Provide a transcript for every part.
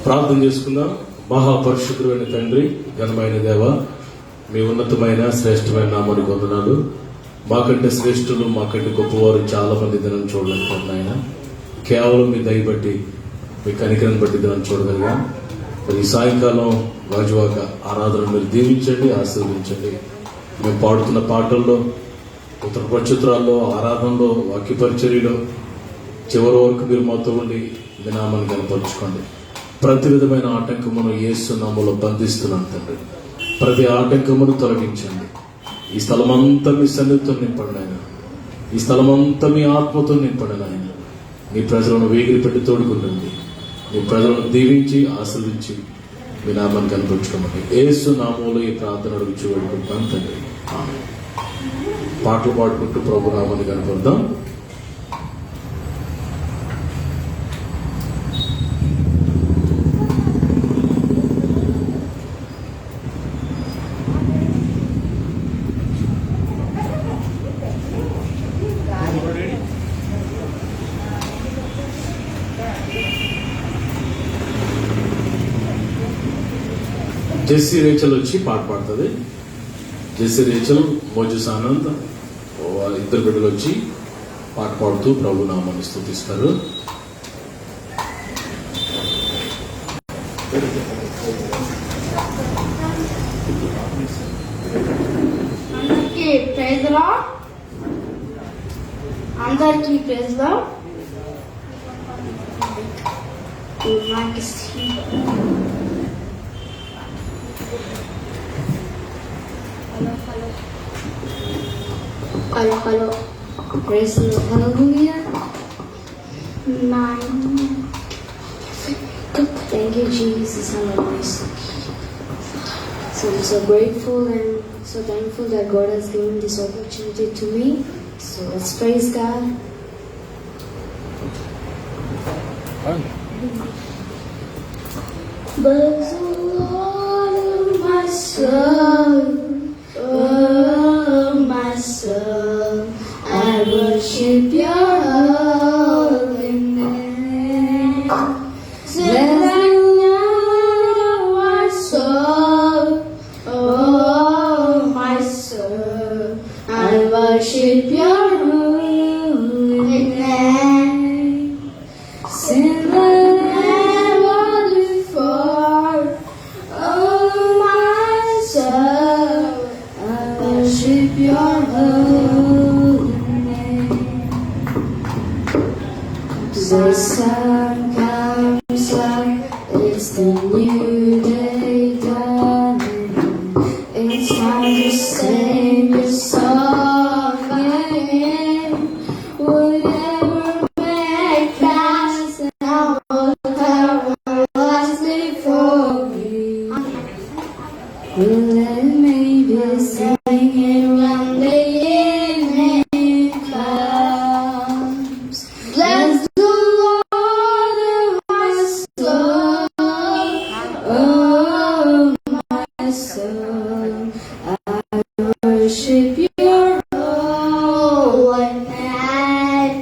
ప్రార్థన చేసుకుందాం. మహాపరిశుద్ధుడైన తండ్రి, ఘనమైన దేవ, మీ ఉన్నతమైన శ్రేష్టమైన నామానికి వందనాలు. మాకంటే శ్రేష్ఠులు, మాకంటే గొప్పవారు చాలా మంది దినం చూడలేకపోతున్నా ఆయన. కేవలం మీ దయ బట్టి, మీ కనికరం బట్టి దినం చూడగలిగా. ఈ సాయంకాలం రాజువాక ఆరాధన మీరు దీవించండి, ఆశీర్వదించండి. మేము పాడుతున్న పాటల్లో, ఉత్తర ప్రచుత్రాల్లో, ఆరాధనలో, వాక్య పరిచర్యలో చివరి వరకు మీరు మాతో ఉండి మీ నామాన్ని కనపరుచుకోండి. ప్రతి విధమైన ఆటంకమును యేసు నామములో బంధిస్తున్నాను తండ్రి. ప్రతి ఆటంకమును తొలగించండి. ఈ స్థలమంతా మీ సన్నిధితో నింపండి ఆయన. ఈ స్థలమంతా మీ ఆత్మతో నింపండి ఆయన. మీ ప్రజలను వేగిరి పెట్టి తోడుకుంటుంది. మీ ప్రజలను దీవించి ఆశీర్వించి మీ నామాన్ని కనపరుచుకోమని యేసు నామములో ఈ ప్రార్థన అడుగుచూ వేడుకుంటాను తండ్రి. పాటలు పాడుకుంటూ ప్రభు నామాన్ని కనపడదాం. జెస్సీ రేచల్ వచ్చి పాట పాడుతుంది. జెస్సీ రేచల్, మోజస్ ఆనంద్ ఇద్దరు బిడ్డలు వచ్చి పాట పాడుతూ ప్రభు నామాన్ని స్తుతిస్తారు. అందరికీ praise lord. Hello. Praise the Lord. Hallelujah. Thank you, Jesus. Hallelujah. So I'm so grateful and so thankful that God has given this opportunity to me. So let's praise God. Bless the Lord, oh my soul. My soul, I worship your holy name. Bless the Lord, my soul, oh my soul, I worship your holy name. Sing the Lamb before, oh my soul, I worship your holy name. The sun comes up, it's the new day dawning. It's time to sing your song again. Whatever may pass, and I will have one last before me. Let me be singing when the evening comes. Bless the Lord, oh my soul, oh my soul. I worship your holy name.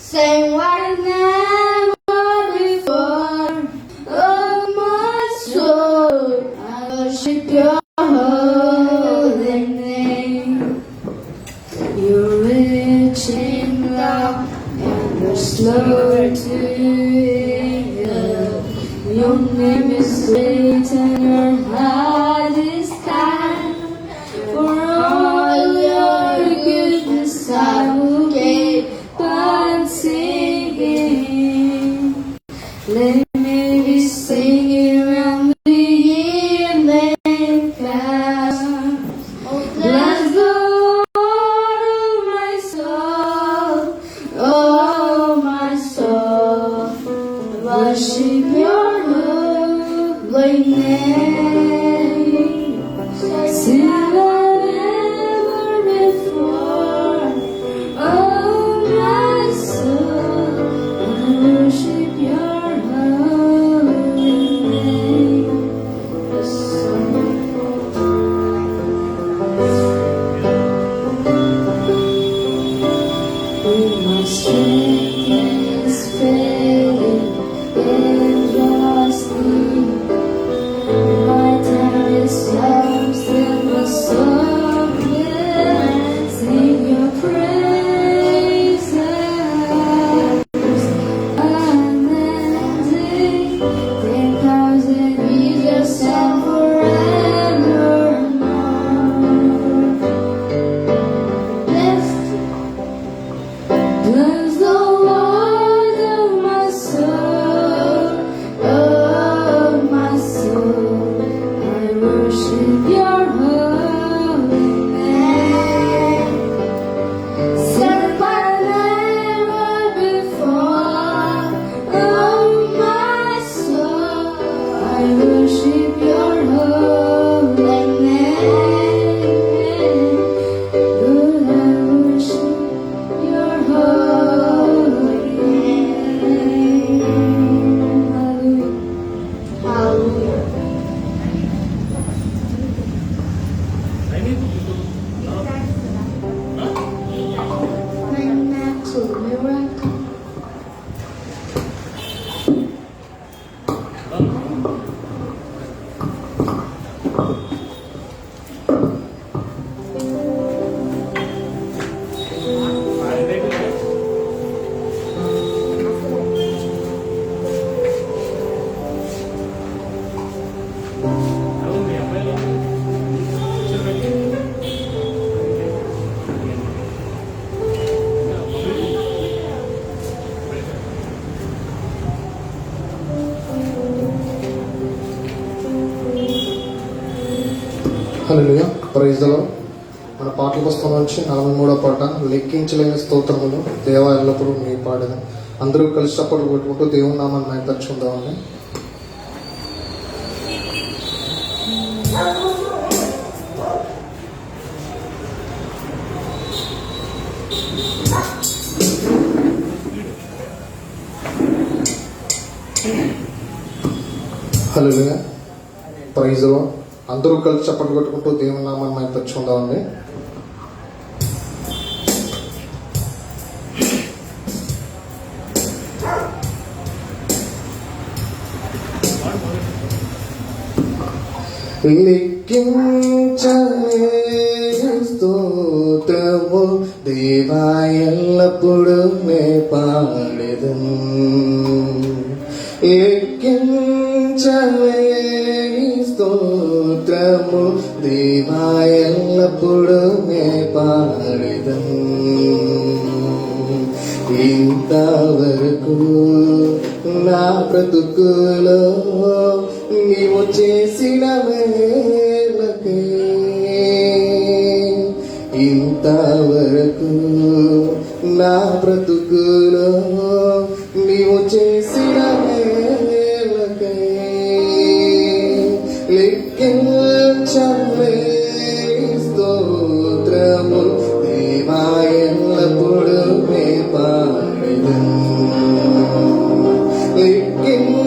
Sing what never before, oh my soul. I worship your holy name. You're rich in love and you're slow to anger. Your name is great and your heart is kind. For all Miracle. Hallelujah, praise the lord. మన పాటల పుస్తకం నుంచి 43వ పాట, లెక్కించలేని స్తోత్రములు దేవా ఎల్లప్పుడూ నీ పాడేది. అందరూ కలిసి చప్పట్లు కొట్టుకుంటూ దేవుని నామాన్ని మైపరుచుకుందామని. హల్లెలూయా, ప్రైజ్ ది లార్డ్. అందరూ కలిసి చప్పట్లు కొట్టుకుంటూ దేవుని నామాన్ని మైపరుచుకుందామండి. లెక్కించలేని స్తోత్రము దేవా ఎల్లప్పుడూ నే పాడెదను. లెక్కించలేని స్తోత్రము దేవా ఎల్లప్పుడూ నే పాడెదను. ఇంతవరకు నా బ్రతుకులో నీవు చేసిన మేలకే, ఇంతవరకు నా బ్రతుకులో నీవు చేసిన మేలకే, లెక్కించలేని స్తోత్రము దేవా ఎల్లప్పుడూ నే పాడెదను. లెక్కించలేని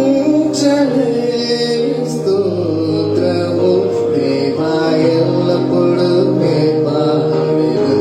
స్తోత్రము దేవా ఎల్లప్పుడూ నే పాడెదను.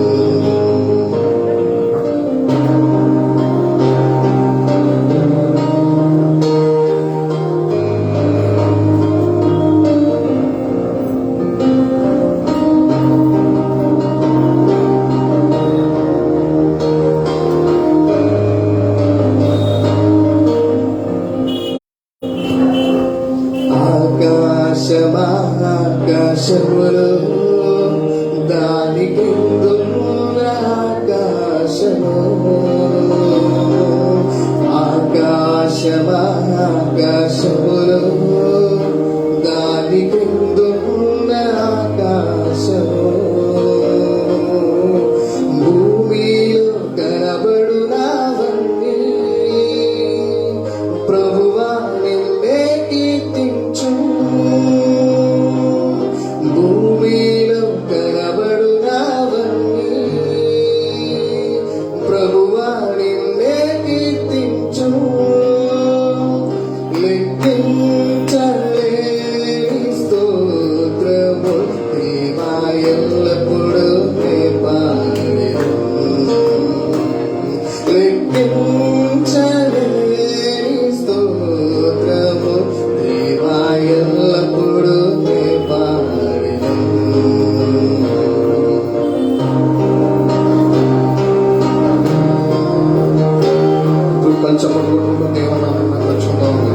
ఆకాశములు దాని కిందున్న ఆకాశము, ఆకాశములు దాని కిందున్న ఆకాశము, భూమిలో కనబడునవన్నీ ప్రభువా నిన్నే కీర్తించు. భూమిలో కనబడునవన్నీ ప్రభువా నిన్నే కీర్తించు. లెక్కించలేని స్తోత్రము దేవా ఎల్లప్పుడూ నే పాడెదను. లెక్కించలేని స్తోత్రము దేవా ఎల్లప్పుడూ నే పాడెదను. పంచపడు దేవుని నామాన్ని మైపరుచుకుందాము.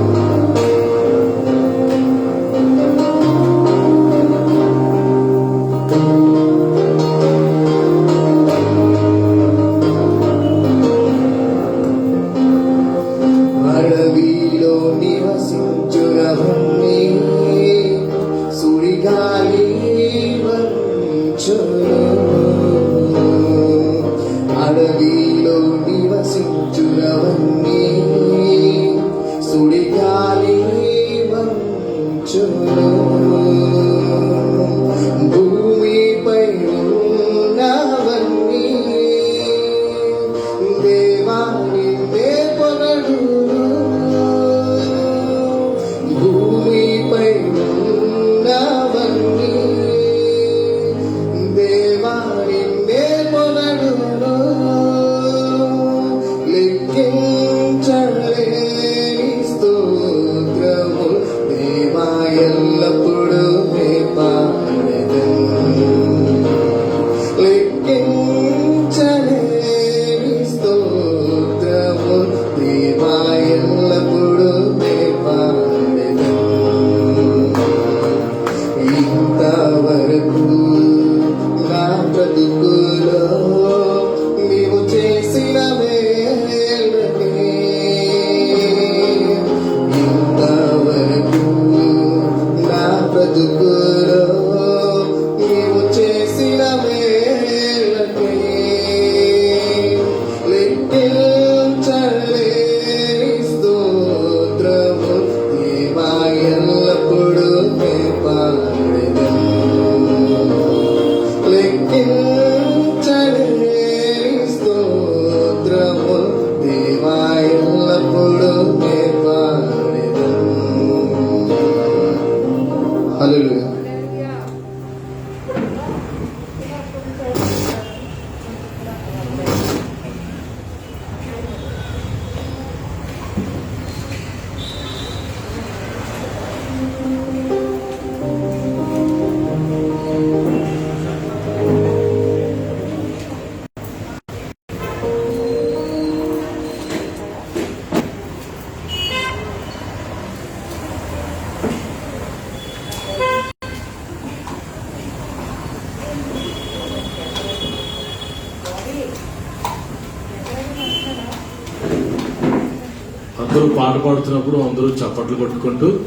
అందరూ పాట పాడుతున్నప్పుడు అందరూ చప్పట్లు కొట్టుకుంటూ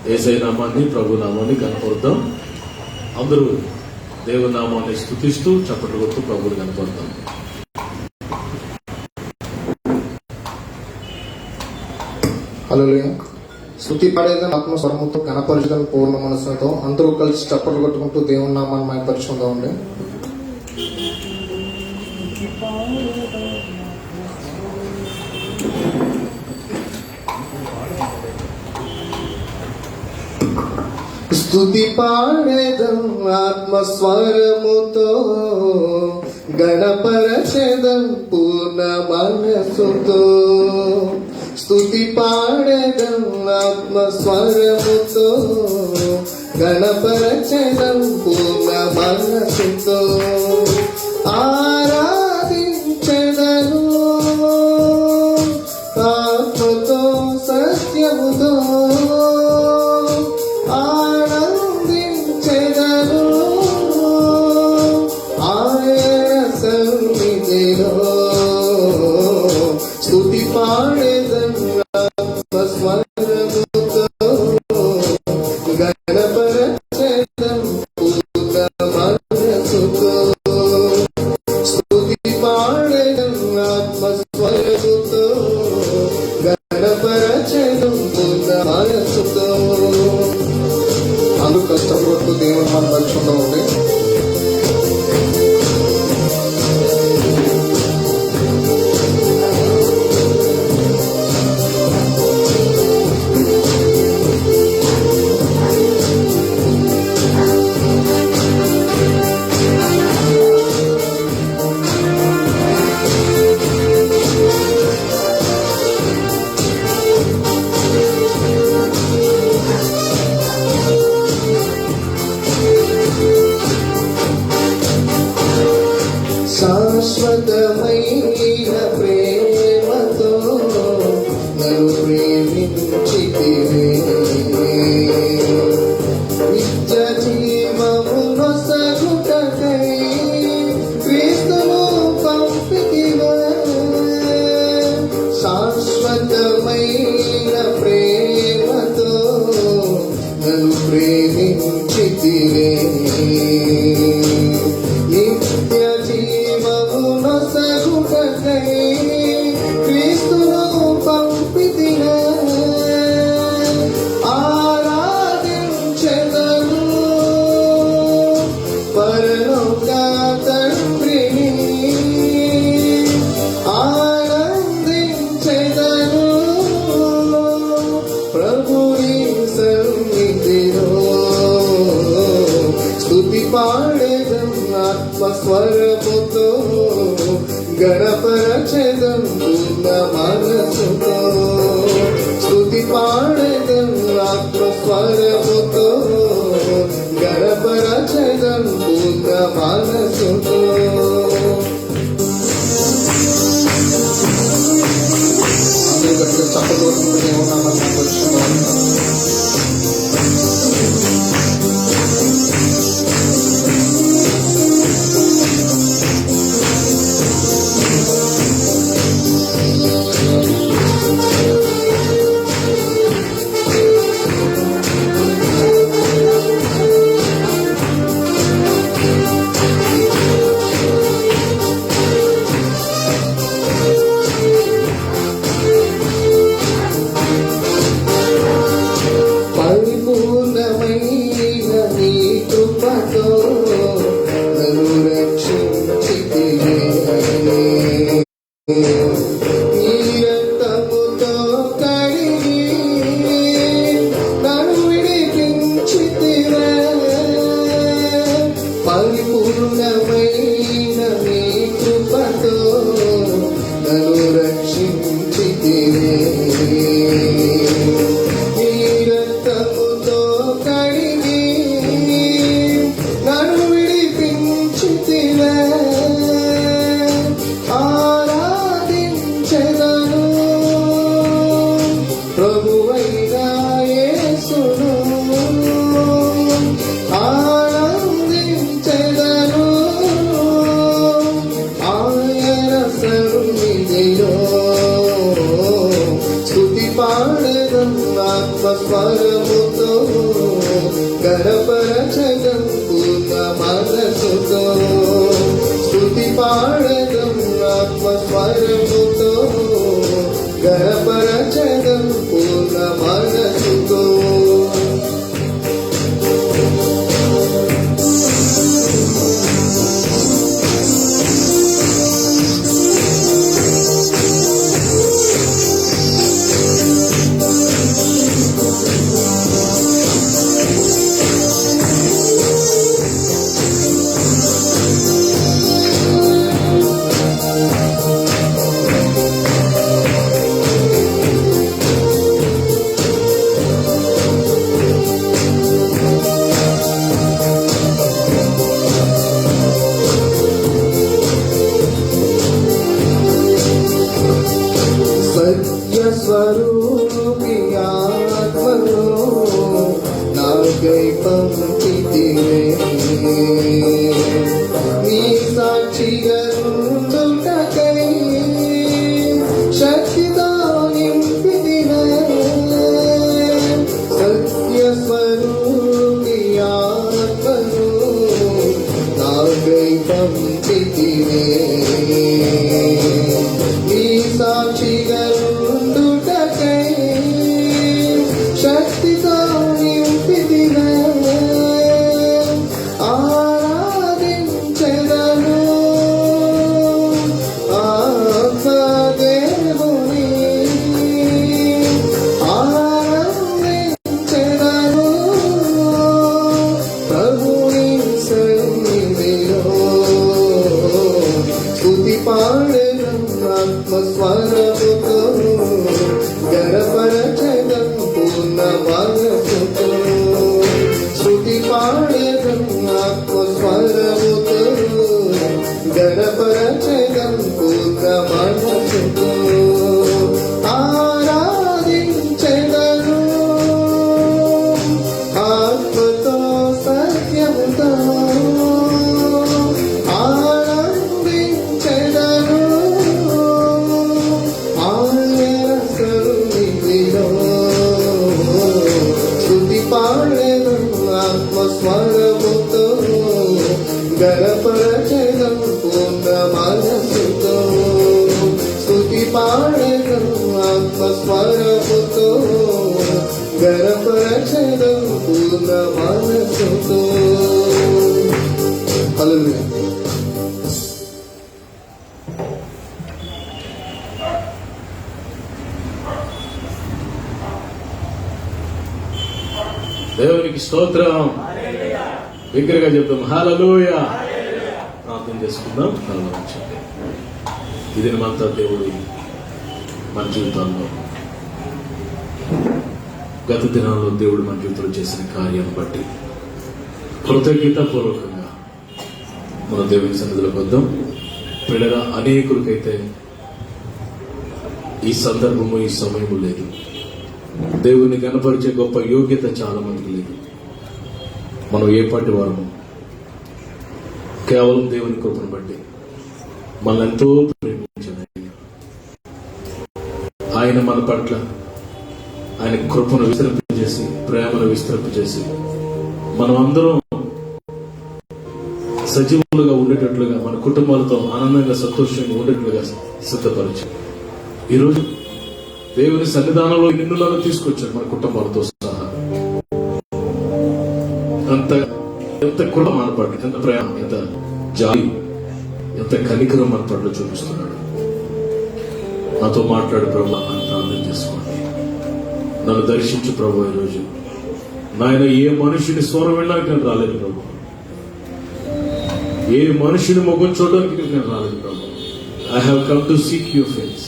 యేసయ్య నామాన్ని, ప్రభు నామాన్ని కనపడతాం. అందరూ దేవుని నామాన్ని స్తుతిస్తూ చప్పట్లు కొడుతూ ప్రభుని కనపడతాం. హల్లెలూయా. స్తుతి పాడేదని ఆత్మస్వరముతో గణపరిచయం పూర్ణ మనసుతో అందరూ కలిసి చప్పట్లు కొట్టుకుంటూ దేవుని నామాన్ని మహిమపరుచుకుందాం అండి. స్తుతి పాడేదం ఆత్మస్వరముతో గణపరచెదం పూర్ణ మనసుతో. స్తుతి పాడేదం ఆత్మస్వరముతో గణపరచెదం పూర్ణ మనసుతో. ఆరాధించెదను ఆత్మతో సత్యముతో. ఆనందించెదను ఆయన సన్నిధిలో. స్తుతి పాడేదను ఆత్మస్వరముతో గణపరచెదం పూర్ణ మనసుతో. స్తుతి పాడేదను ఆత్మస్వరముతో గణపరచెదం పూర్ణ మనసుతో. అందరూ కష్టపడుతూ దేవుని మన పక్షంలో ఉండి శాశ్వతమైన ప్రేమతో నన్ను ప్రేమించితివే. నిత్య జీవము నొసగుటకై క్రీస్తును పంపితివే. శాశ్వతమైన ప్రేమతో నన్ను ప్రేమించితివే. నిత్య జీవము నొసగుటకై క్రీస్తును పంపితివే. ఆరాధించెదను పరలోక తండ్రిని. ఆనందించెదను ప్రభుని సన్నిధిలో. స్తుతి పాడేదం ఆత్మస్వరముతో గణపరచెదం పూర్ణ మనసుతో. స్తుతి పాడేదం ఆత్మస్వరముతో గణపరచెదం పూర్ణ మనసుతో. అందరూ గట్టిగా చప్పట్లు దేవునామని పరిశుద్ధం. పరిపూర్ణమైన నీ కృపతో నన్ను రక్షించితివే. నీ రక్తముతో కడిగి నన్ను విడిపించితివే. పరిపూర్ణమైన నీ కృపతో నన్ను రక్షించితివే. నీ రక్తముతో కడిగి నన్ను విడిపించితివే. ఆరాధించెదను ప్రభువైన యేసును. ఆనందించెదను పంపితివే నీ సాక్షిగా ఉండుటకై శక్తితో నింపితివే ఆరాధించెదను ఆత్మదేవుని ఆనందించెదను ప్రభుని సన్నిధిలో స్తుతి పాడెదను ఆత్మస్వరముతో గణపరచెదను పూర్ణ మనసుతో స్తుతి పాడెదను ఆత్మస్వరముతో గణపరచెదను పూర్ణ మనసుతో ఆరాధించెదను ఆత్మతో సత్యముతో ఆనందించెదను ఆయన సన్నిధిలో స్తుతి పాడెదను ఆత్మస్వరముతో గణపరచెదను పూర్ణ మనసుతో స్తుతి పాడెదను ఆత్మస్వరముతో గణపరచెదను పూర్ణ మనసుతో. హల్లెలూయా. దేవునికి స్తోత్రం. దగ్గరగా చెప్తాం హల్లెలూయా. ప్రార్థన చేసుకుందాం. తలవంచండి. ఈ దినమంతా దేవుడు మన జీవితాల్లో గత దినాల్లో దేవుడు మన జీవితంలో చేసిన కార్యాన్ని బట్టి కృతజ్ఞత పూర్వకంగా మన దేవుని సన్నిధిలోకి వద్దాం. పిల్లగా అనేకులకైతే ఈ సందర్భము ఈ సమయము లేదు. దేవుని కనపరిచే గొప్ప యోగ్యత చాలా మందికి లేదు. మనం ఏ పాటి వారము కేవలం దేవుని కృపను బట్టి మనల్ని ఎంతో ప్రేమించాడు ఆయన మన పట్ల ఆయన కృపను విస్తరింపజేసి ప్రేమను విస్తరింపజేసి మనం అందరం సజీవులుగా ఉండేటట్లుగా మన కుటుంబాలతో ఆనందంగా సంతోషంగా ఉండేట్లుగా సిద్ధపరిచాడు. ఈరోజు దేవుని సన్నిధానంలో నిన్నులను తీసుకొచ్చాడు మన కుటుంబాలతో సహా. ఎంత కృప మన పట్ల, ఎంత ప్రేమ, ఎంత జాలి, ఎంత కనికరం మన పట్ల చూపిస్తున్నాడు. నాతో మాట్లాడు ప్రభు, అంత ఆనందం చేసుకోండి. నన్ను దర్శించు ప్రభు. ఈరోజు నాయన ఏ మనుషుని స్వరం వినడానికి నేను రాలేదు ప్రభు. ఏ మనుషుని ముఖం చూడడానికి నేను రాలేదు ప్రభు. I have come to seek your face.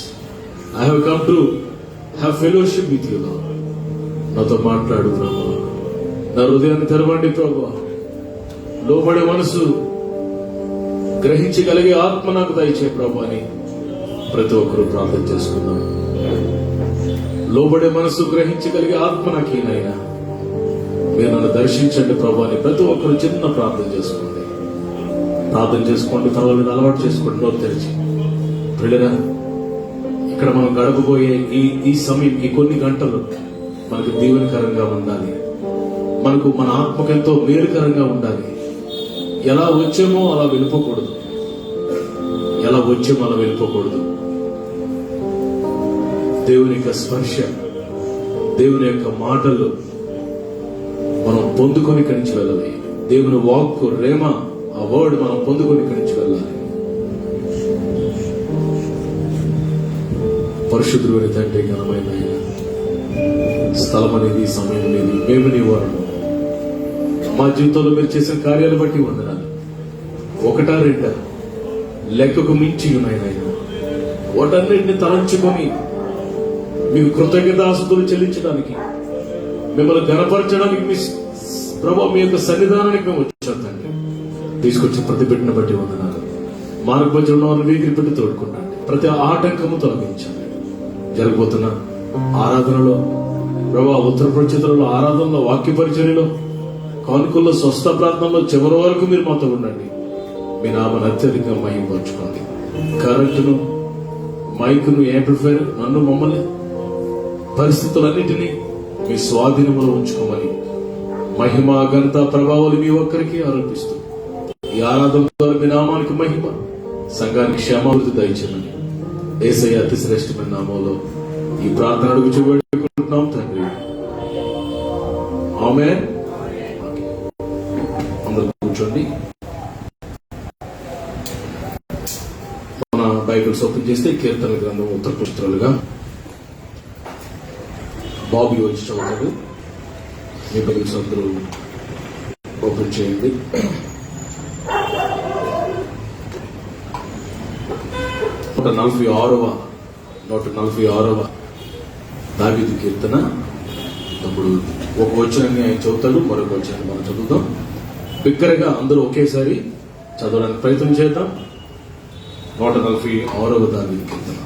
I have come to have fellowship with you lord. నాతో మాట్లాడు ప్రభు. నా హృదయాన్ని తెరవండి ప్రభు. లోబడే మనసు గ్రహించగలిగే ఆత్మ నాకు దయచే ప్రభు అని ప్రతి ఒక్కరూ ప్రార్థన చేసుకుందాం. లోబడే మనసు గ్రహించగలిగే ఆత్మ నాకు ఈయనైనా మీరు నన్ను దర్శించండి ప్రభు అని ప్రతి ఒక్కరు చిన్న ప్రార్థన చేసుకోండి. ప్రార్థన చేసుకోండి. తర్వాత అలవాటు చేసుకోండి. నోరు తెరిచి ప్రియులారా, ఇక్కడ మనం గడపబోయే ఈ సమయం, ఈ కొన్ని గంటలు మనకు దీవెనకరంగా ఉండాలి. మనకు మన ఆత్మకెంతో మేలుకరంగా ఉండాలి. ఎలా వచ్చామో అలా వెళ్ళిపోకూడదు. ఎలా వచ్చామో అలా వెళ్ళిపోకూడదు. దేవుని యొక్క స్పర్శ, దేవుని యొక్క మాటలు మనం పొందుకొని ఇక్కడి నుంచి వెళ్ళాలి. దేవుని వాక్కు రేమ, ఆ వర్డ్ మనం పొందుకొని ఇక్కడి నుంచి వెళ్ళాలి. పరిశుద్ధుడు తండ్రి, ఘనమైన స్థలం అనేది, సమయం అనేది మేము నీ వారు. మా జీవితంలో మీరు చేసిన కార్యాలు బట్టి వందనాలు. ఒకటా రెండా లెక్కకు మించి ఉన్నాయి. వాటన్నిటిని తలంచుకొని మీకు కృతజ్ఞతాస్తుతులు చెల్లించడానికి, మిమ్మల్ని ఘనపరచడానికి ప్రభు మీ యొక్క సన్నిధానానికి మేము వచ్చాం తండ్రి. తీసుకొచ్చి ప్రతి బిడ్డను బట్టి వందనాలు. మార్గమధ్యంలో ఉన్న వీగిరి పెట్టి తోడుకుంటండి. ప్రతి ఆటంకము తొలగించండి. జరగబోతున్న ఆరాధనలో ప్రభు, ఉత్తర ప్రచుతులలో ఆరాధనలో, వాక్య పరిచర్యలో, కానుకల్లో, స్వస్థ ప్రార్థనలో చివరి వరకు మీరు మాతో ఉండండి. మీ నామను అత్యధికంగా మహిమపరచుకోండి. కరెంటును, మైకును, యాంప్లిఫైర్, నన్ను, మమ్మల్ని, పరిస్థితులన్నింటినీ మీ స్వాధీనంలో ఉంచుకోమని మహిమ, ఘనత, ప్రభావాలు మీ ఒక్కరికి ఆరోపిస్తూ ఈ ఆరాధన ద్వారా మీ నామానికి మహిమ, సంఘానికి క్షేమాభివృద్ధి దయచేయమని యేసయ్య అతి శ్రేష్టమైన నామంలో ఈ ప్రార్థన అడుగుచూ వేడుకుంటున్నాం తండ్రి. ఆమేన్. అందరూ కూర్చోండి. మన బైబిల్స్ ఓపెన్ చేస్తే కీర్తన గ్రంథం ఉత్తర పుస్తకాలుగా బాబీ వచ్చి చదువుతాడు. మీ బైబిల్స్ అందరూ ఓపెన్ చేయండి. 146వ దావీదు కీర్తన. అప్పుడు ఒక వచనాన్ని ఆయన చదువుతాడు, మరొక వచనాన్ని మనం చదువుతాం. బిగ్గరగా అందరూ ఒకేసారి చదవడానికి ప్రయత్నం చేద్దాం. 146వ దావీదు కీర్తన.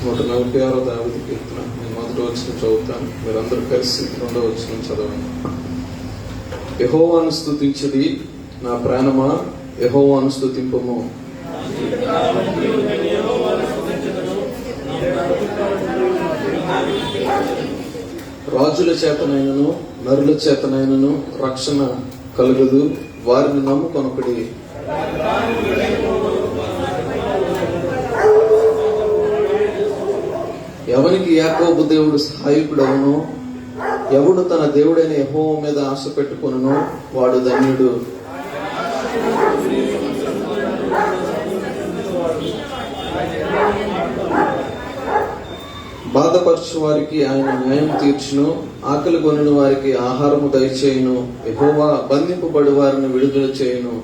146వ దావీదు కీర్తన. నేను మొదటి వచనం చదువుతాను, మీరందరూ కలిసి 2వ వచనం చదవండి. యెహోవాను స్తుతించుడి నా ప్రాణమా, యెహోవాను స్తుతింపుము. రాజుల చేతనైనను నరుల చేతనైనను రక్షణ కలుగదు, వారిని నమ్ముకొనకుడి. ఎవనికి యాకోబు దేవుడు సహాయకుడవును, ఎవడు తన దేవుడైన యెహోవా మీద ఆశ పెట్టుకొనును వాడు ధన్యుడు. బాధపరచు వారికి ఆయన న్యాయం తీర్చును, ఆకలి కొనిన వారికి ఆహారము దయచేయును. యెహోవా బంధింపబడి వారిని విడుదల చేయును.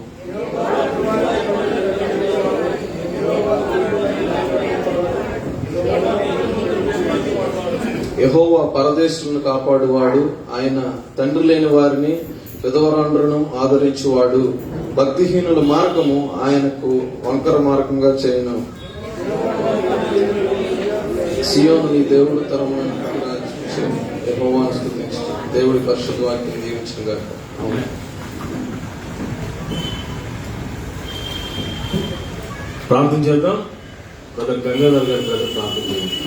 యెహోవా పరదేశులను కాపాడువాడు, ఆయన తండ్రి లేని వారిని విధవరాండ్రను ఆదరించువాడు. భక్తిహీనుల మార్గము ఆయనకు వంకర మార్గంగా చేయను. సియోను నీ దేవుడు తరములను యెహోవాను స్తుతించు. దేవుడి పరిశుద్ధ వాక్యం దీవించుగా. ప్రార్థన చేద్దాం. బ్రదర్ గంగాధర్ గారు ప్రార్థన చేయండి.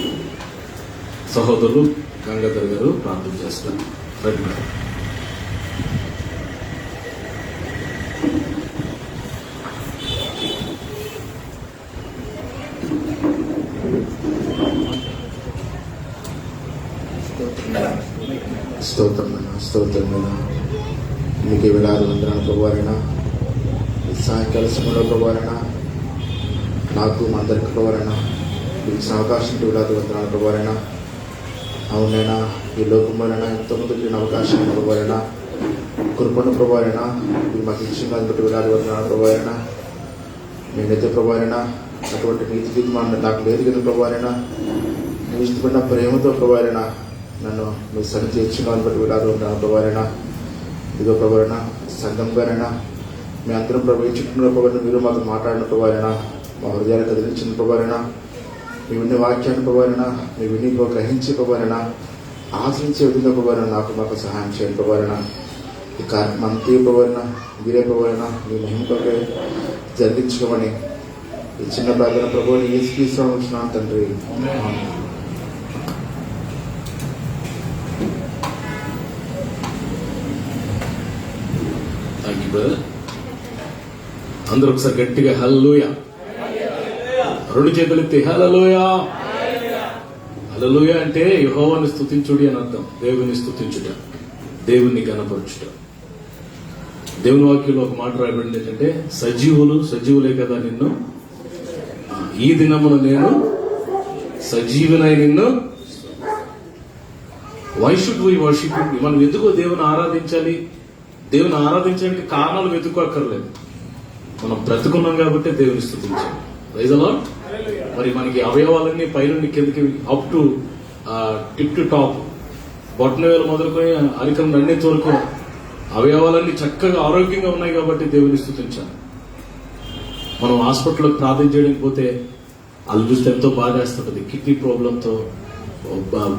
సహోదరులు గంగాధర్ గారు ప్రార్థన చేస్తారు. రండి. స్తోత్రమైన మీకు వేలాది వందనాలు ప్రభువారైనా, సాయంకాల సమయంలో ప్రభువారైనా, నాకు మా అందరికి ప్రభువారైనా మీకు ఇచ్చిన అవకాశం వేలాది వందనాలు ప్రభువారైనా. అవునైనా ఈ లోకంలోనైనా ఎంతోమందికి నేను అవకాశం ప్రభువారైనా, కృపను ప్రభువారైనా మీరు మాకు ఇచ్చిన దాన్ని బట్టి వేలాది వందనాలు ప్రభువారైనా. నేనైతే ప్రభువారైనా అటువంటి నీతి తీర్మానం నాకు లేదు కదా ప్రభువారైనా, నేను ఇష్టపడిన ప్రేమతో ప్రభువారైనా నన్ను మీ సన్నిధి ఇచ్చిన దాన్ని బట్టి వేలాది వందనాలు ప్రభువారైనా. ఇదిగో ప్రభువారైనా సంఘంగానైనా మీ అందరం ప్రవేశించుకున్న ప్రభువారైనా మీరు మాకు మాట్లాడిన ప్రభువారైనా, మా హృదయాలు కదిలించిన ప్రభువారైనా, మీ విన్న వాక్యాన్ని ప్రభువారైనా మీ విని గ్రహించి ప్రభువారైనా ఆచరించే విధంగా ప్రభువారైనా నాకు మాకు సహాయం చేయండి ప్రభువారైనా. ఈ కార్యక్రమం అంతే ప్రభువారైనా మీరే ప్రభువారైనా మీ మహిమకే జరిగించుకోమని ఈ చిన్న ప్రార్థన ప్రభువుని యేసుక్రీస్తునామమున తండ్రి. అందరూ ఒకసారి గట్టిగా హల్లెలూయా, రెండు చేతులెత్తి హల్లెలూయా. హల్లెలూయా అంటే యెహోవాను స్తుతించుడి అని అర్థం. దేవుని స్తుతించుట, దేవుని గణపరచుట. దేవుని వాక్యంలో ఒక మాట రాయబడింది ఏంటంటే, సజీవులే కదా నిన్ను, ఈ దినమున నేను సజీవునై నిన్ను. Why should we worship? మనం ఎందుకో దేవుని ఆరాధించాలి? దేవుని ఆరాధించడానికి కారణాలు వెతుక్కోక్కర్లేదు. మనం బ్రతుకున్నాం కాబట్టి దేవుని స్తుతించాలి. Praise the lord. మరి మనకి అవయవాలన్నీ పైనుండి కిందకి up to tip to top, బొట్టనవేలు మొదలుకొని అరికం నన్నెత్తి వరకు అవయవాలన్నీ చక్కగా ఆరోగ్యంగా ఉన్నాయి కాబట్టి దేవుని స్తుతించాలి. మనం హాస్పిటల్లో ప్రార్థన చేయడానికి పోతే వాళ్ళు చూస్తే ఎంతో బాధేస్తుంటది. కిడ్నీ ప్రాబ్లంతో,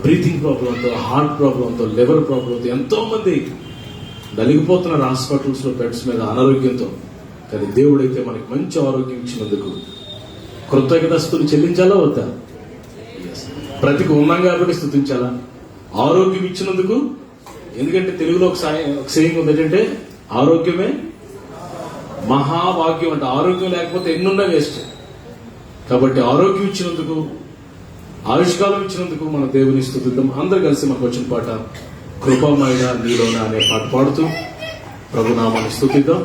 బ్రీతింగ్ ప్రాబ్లంతో, హార్ట్ ప్రాబ్లంతో, లివర్ ప్రాబ్లంతో ఎంతో మంది నలిగిపోతున్నారు హాస్పిటల్స్ లో బెడ్స్ మీద అనారోగ్యంతో. కానీ దేవుడైతే మనకి మంచి ఆరోగ్యం ఇచ్చినందుకు కృతజ్ఞతస్తులు చెల్లించాలా వద్దా? బ్రతికి ఉన్నాం కాబట్టి స్తుతించాలా? ఆరోగ్యం ఇచ్చినందుకు ఎందుకంటే తెలుగులో ఒక సేయింగ్ ఉంది ఏంటంటే ఆరోగ్యమే మహాభాగ్యం అంటే ఆరోగ్యం లేకపోతే ఎన్నున్నా వేస్ట్. కాబట్టి ఆరోగ్యం ఇచ్చినందుకు, ఆయుష్కాలం ఇచ్చినందుకు మన దేవుని స్తుతిద్దాం. అందరూ కలిసి మనకు వచ్చిన పాట కృపమైన నీలోన అనే పాట పాడుతూ ప్రభునామాన్ని స్తుతిద్దాం.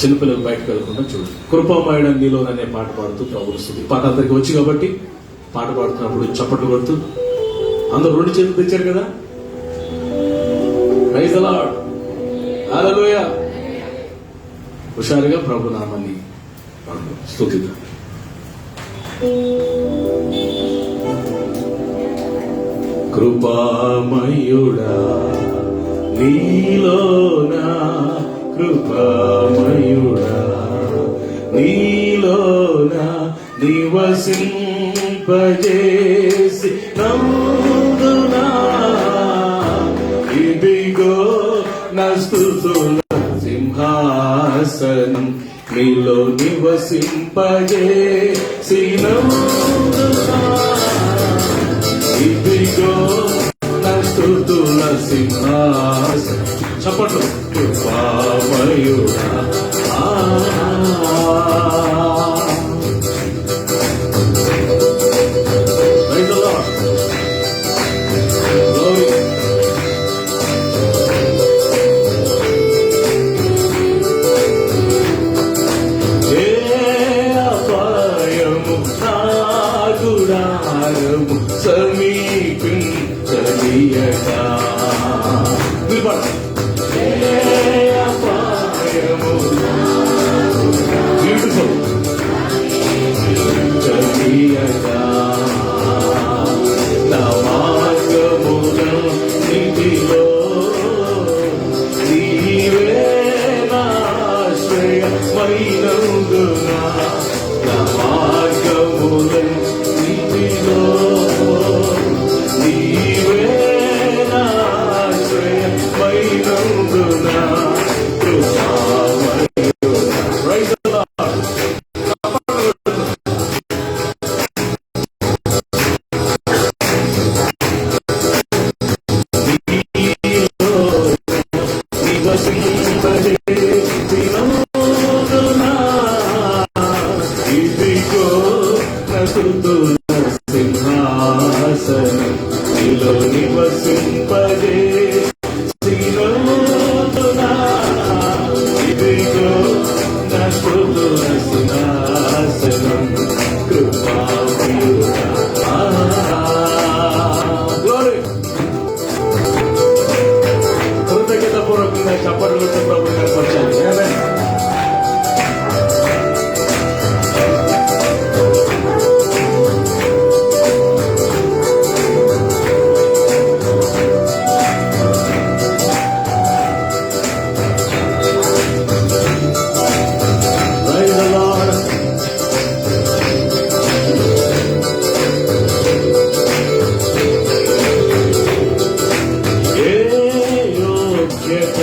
చిన్నపిల్లలు బయటకు వెళ్ళకుండా చూడండి. కృపమైన నీలోన అనే పాట పాడుతూ ప్రభుని స్తుతి. పాట అందరికి వచ్చి కాబట్టి పాట పాడుతున్నప్పుడు చప్పట్లు కొడుతూ అందరూ 2 చేతులు తెచ్చారు కదా. ప్రైజ్ ది లార్డ్, హల్లెలూయా. హుషారుగా ప్రభునామాన్ని స్తుతిద్దాం. కృపామయుడా నీలోనా, కృపామయుడా నీలోనా నివసింపజేసి నందునా, ఇదిగో నా స్తుతుల సింహాసనం నీలో నివసింపజేసి నందునా, ఇదిగో నా స్తుతుల సింహాసనం. చప్పట్లు. కృపామయుడా Praise the Lord. Glory. ఏ అపాయము నా గుడారము సమీపించనీయగా. ఏ అపాయము బ్యూటిఫుల్ చలియగా నా మార్గమున నిధిలో నీవే నాశ్రయమైనందునా, నా మార్గమున నిధిలో నీవే నాశ్రయమైనందునా, కృపామయుడా. Praise the lord. ఇదిగో నా స్తుతుల సింహాసనం నీలో నివసింపజేసి నందునా, ఇదిగో నా స్తుతుల సింహాసనం కృపామయుడా. Glory. కృతజ్ఞతాపూర్వకంగా చప్పట్లు కొట్టి ప్రభువుని కనపరచాలి. ఆమేన్. Praise the Lord. ఏ యోగ్యత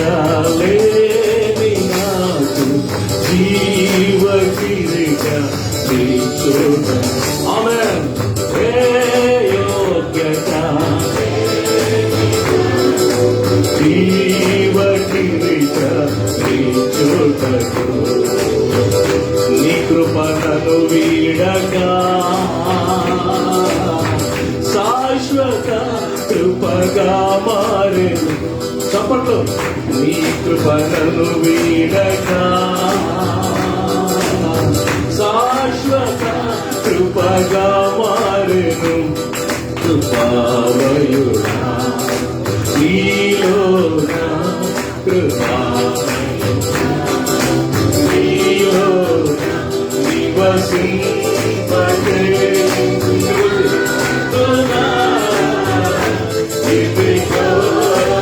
లేని నాకు జీవ కిరీటం ఇచ్చుట. ఆమేన్. ఏ యోగ్యత జీవ కిరీటం ఇచ్చుటకు నీ కృప నన్ను వీడగా శాశ్వత కృపగా మారెను. చప్పట్లు. నీ కృప నన్ను వీడగా శాశ్వత కృపగా మారెను. కృపామయుడా నీలోనా, కృపామయుడా నీలోనా నివసింపజేస్తున్నా, ఇదిగో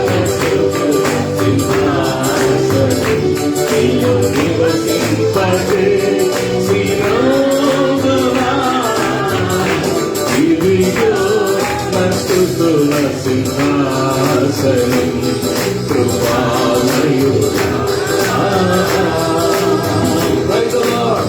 నా స్తుతుల సింహాసనం నీలో నివసింపజేసి నందునా, ఇదిగో నా స్తుతుల సింహాసనం కృపామయుడా. Praise the Lord.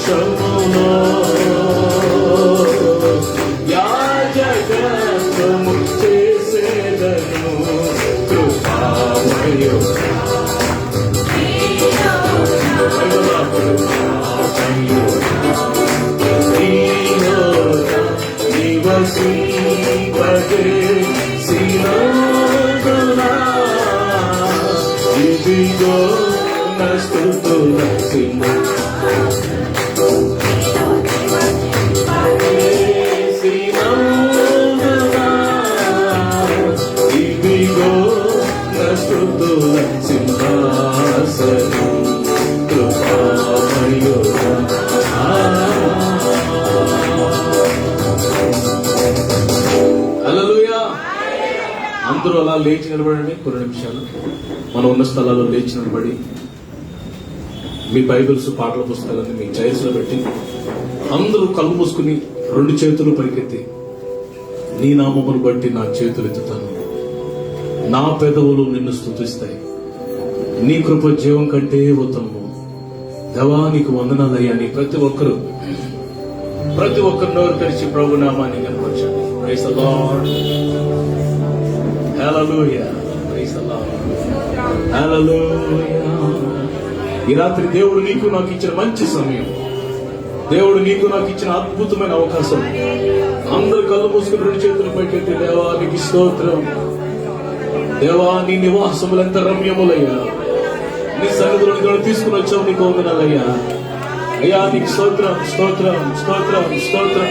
దోషములో యాజకత్వము చేసేదను కృపామయో ఇదిగో నా స్తుతుల ఇదిగో నా స్తుతుల సింహాసనం కృపామయో హల్లెలూయా. అందరూ అలా లేచి నిలబడండి కొన్ని నిమిషాలు. మనం ఉన్న స్థలాల్లో లేచి నిలబడి మీ బైబిల్స్, పాటల పుస్తకాలన్నీ మీ చైర్స్ లో పెట్టి అందరూ కళ్ళు మూసుకుని 2 చేతులు పైకెత్తి, నీ నామమును బట్టి నా చేతులు ఎత్తుతాను, నా పెదవులు నిన్ను స్తుతిస్తాయి, నీ కృప జీవం కంటే ఉత్తమము, దేవా నీకు వందనాలయ్యా. నీ ప్రతి ఒక్కరు నోరు తెరిచి ప్రభు నామాన్ని కనపరచండి. Praise the lord. Hallelujah. Praise the lord. Hallelujah. ఈ రాత్రి దేవుడు నీకు నాకు ఇచ్చిన మంచి సమయం, దేవుడు నీకు నాకు ఇచ్చిన అద్భుతమైన అవకాశం. అందరు కళ్ళు మూసుకుని 2 చేతులు పైకెత్తి, దేవా నీకు స్తోత్రం, దేవా నీ నివాసములు ఎంత రమ్యములయ్యా, నీ సన్నిధిలో తీసుకుని వచ్చావు, నీకు వందనాలయ్యా. అయ్యా నీకు స్తోత్రం స్తోత్రం స్తోత్రం స్తోత్రం.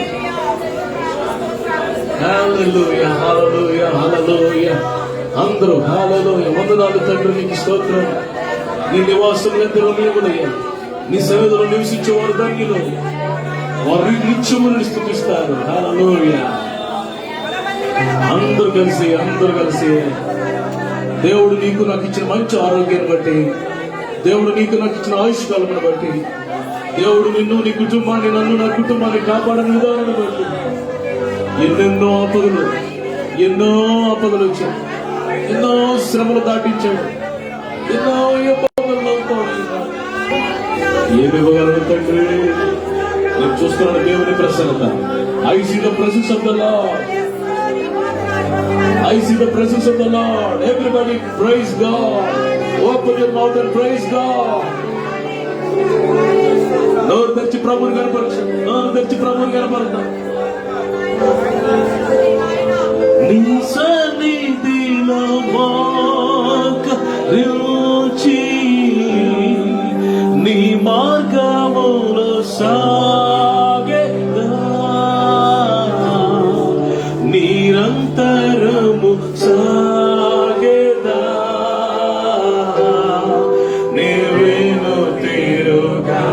హల్లెలూయా హల్లెలూయా హల్లెలూయా. అందరూ హల్లెలూయా. వందనాలు తండ్రి, నీకు స్తోత్రం. నీ నివాసములు ఎంత రమ్యములయ్యా, నీ సన్నిధిలో నివసించేవారు ధన్యులు, వారు నిత్యము స్తుతిస్తారు. హల్లెలూయా. అందరూ కలిసి దేవుడు నీకు నాకు ఇచ్చిన మంచి ఆరోగ్యాన్ని బట్టి, దేవుడు నీకు నాకు ఇచ్చిన ఆయుష్కాలను బట్టి, దేవుడు నిన్ను, నీ కుటుంబాన్ని, నన్ను, నా కుటుంబాన్ని కాపాడని విధానాన్ని బట్టి ఎన్నెన్నో ఆపదలు వచ్చాయి, ఎన్నో శ్రమలు దాటించాడు, ఎన్నో ఇబ్బందుల్లో ఏమి ఇవ్వగలడు తండ్రి? నేను చూస్తున్నాను దేవుని ప్రసన్నత. I see the presence of the Lord. I see the presence of the Lord. Everybody praise God. Open your mouth and praise God. నోరు తెచ్చి ప్రభువుని కనపరచు. నీ సన్నిధిలో మోకరించి నీ మార్గములో సాగెదా, నిరంతరము సాగెదా, నీవేను తీరుగా.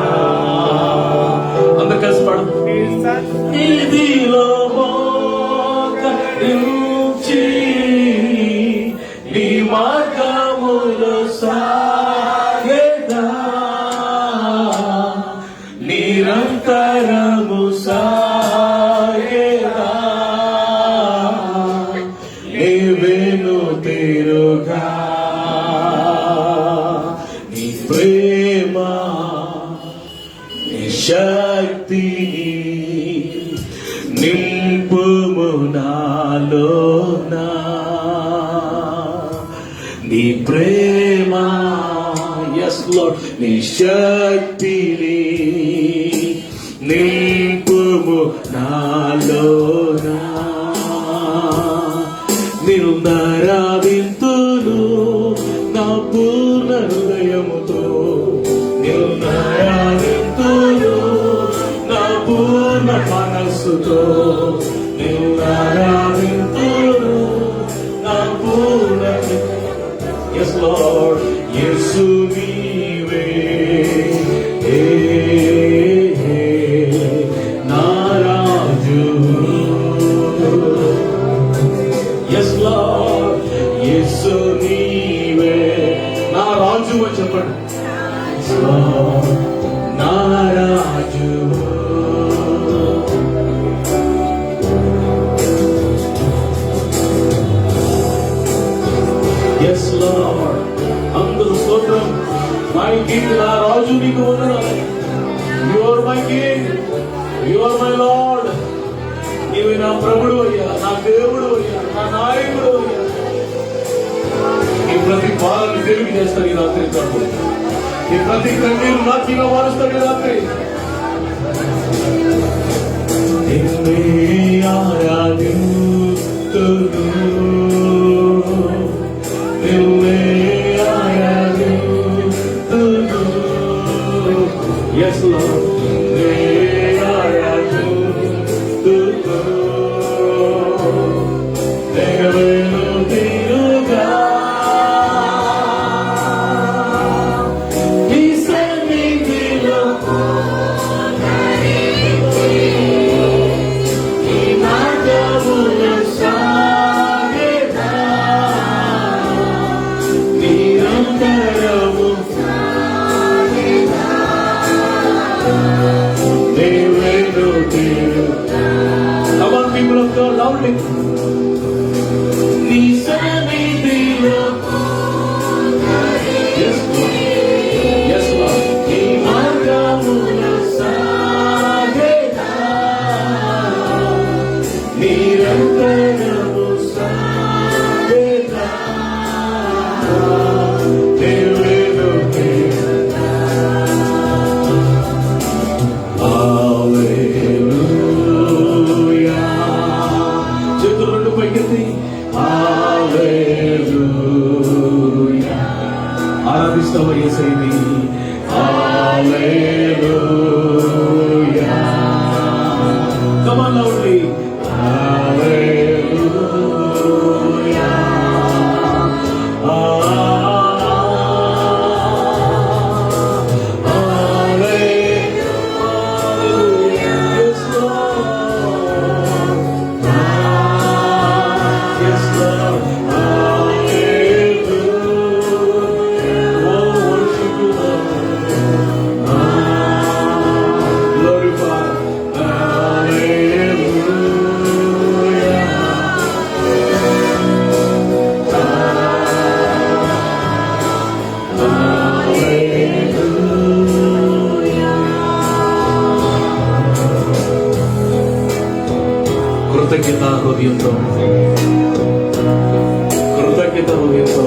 అందరు కలిసి పాడు. ఇదిలో మోకరించి నీ మార్గములో సాగెదా, నిరంతరము సాగెదా, నీవేను తీరుగా. నీ ప్రేమ, నీ శక్తిని నింపుము నాలోనా, నీ ప్రేమ, ఎస్ లార్డ్, నీ శక్తిని నింపుము నాలోనా. నేను నరావింతును నా పూర్ణ హృదయముతో, నేను నరావింతును నా పూర్ణ మనస్సుతో, నేను నరావింతును నా పూర్ణ. Yes Lord, యేసు నీవే నా రాజు. Yes Lord, యేసు నీవే నా రాజు అని చెప్పండి. Yes Lord, నా రాజు. My king, you are my lord. నీవే నా ప్రభుడు అయ్యా, నా దేవుడు అయ్యా, నా నాయకుడు అయ్యా. నీ ప్రతి బాధను తిరిగి చేస్తాడు ఈ రాత్రి ప్రభు. నీ ప్రతి కన్నీరు నాట్యంగా మారుస్తాడు ఈ రాత్రి. నిన్నే ఆరాధిస్తును, నిన్నే ఆరాధిస్తును. Yes, Lord. నిన్నే ఆరాధిస్తును. దేవను తీరుగా నీ సన్నిధిలో నీ మార్గములో సాగేదా, నిరంతరము దేవను తీరుగా. Come on, people of God, loudly. నీ సన్నిధిలో Yes, Lord. Yes, Lord. నీ మార్గములో సాగేదా, నిరంతరము సాగేదా, దేవుడు తీరుగా. హల్లెలూయా. చేతులు రెండు పైకెత్తి హల్లెలూయా. ఆరాధిస్తావా యేసయ్యని? హల్లెలూయా. Come on loudly. Hallelujah. Hallelujah. Yes, Lord. Yes, Lord. Hallelujah. Oh, worship you, Lord. Glorify. Hallelujah. కృతజ్ఞత హృదయంతో, కృతజ్ఞత హృదయంతో,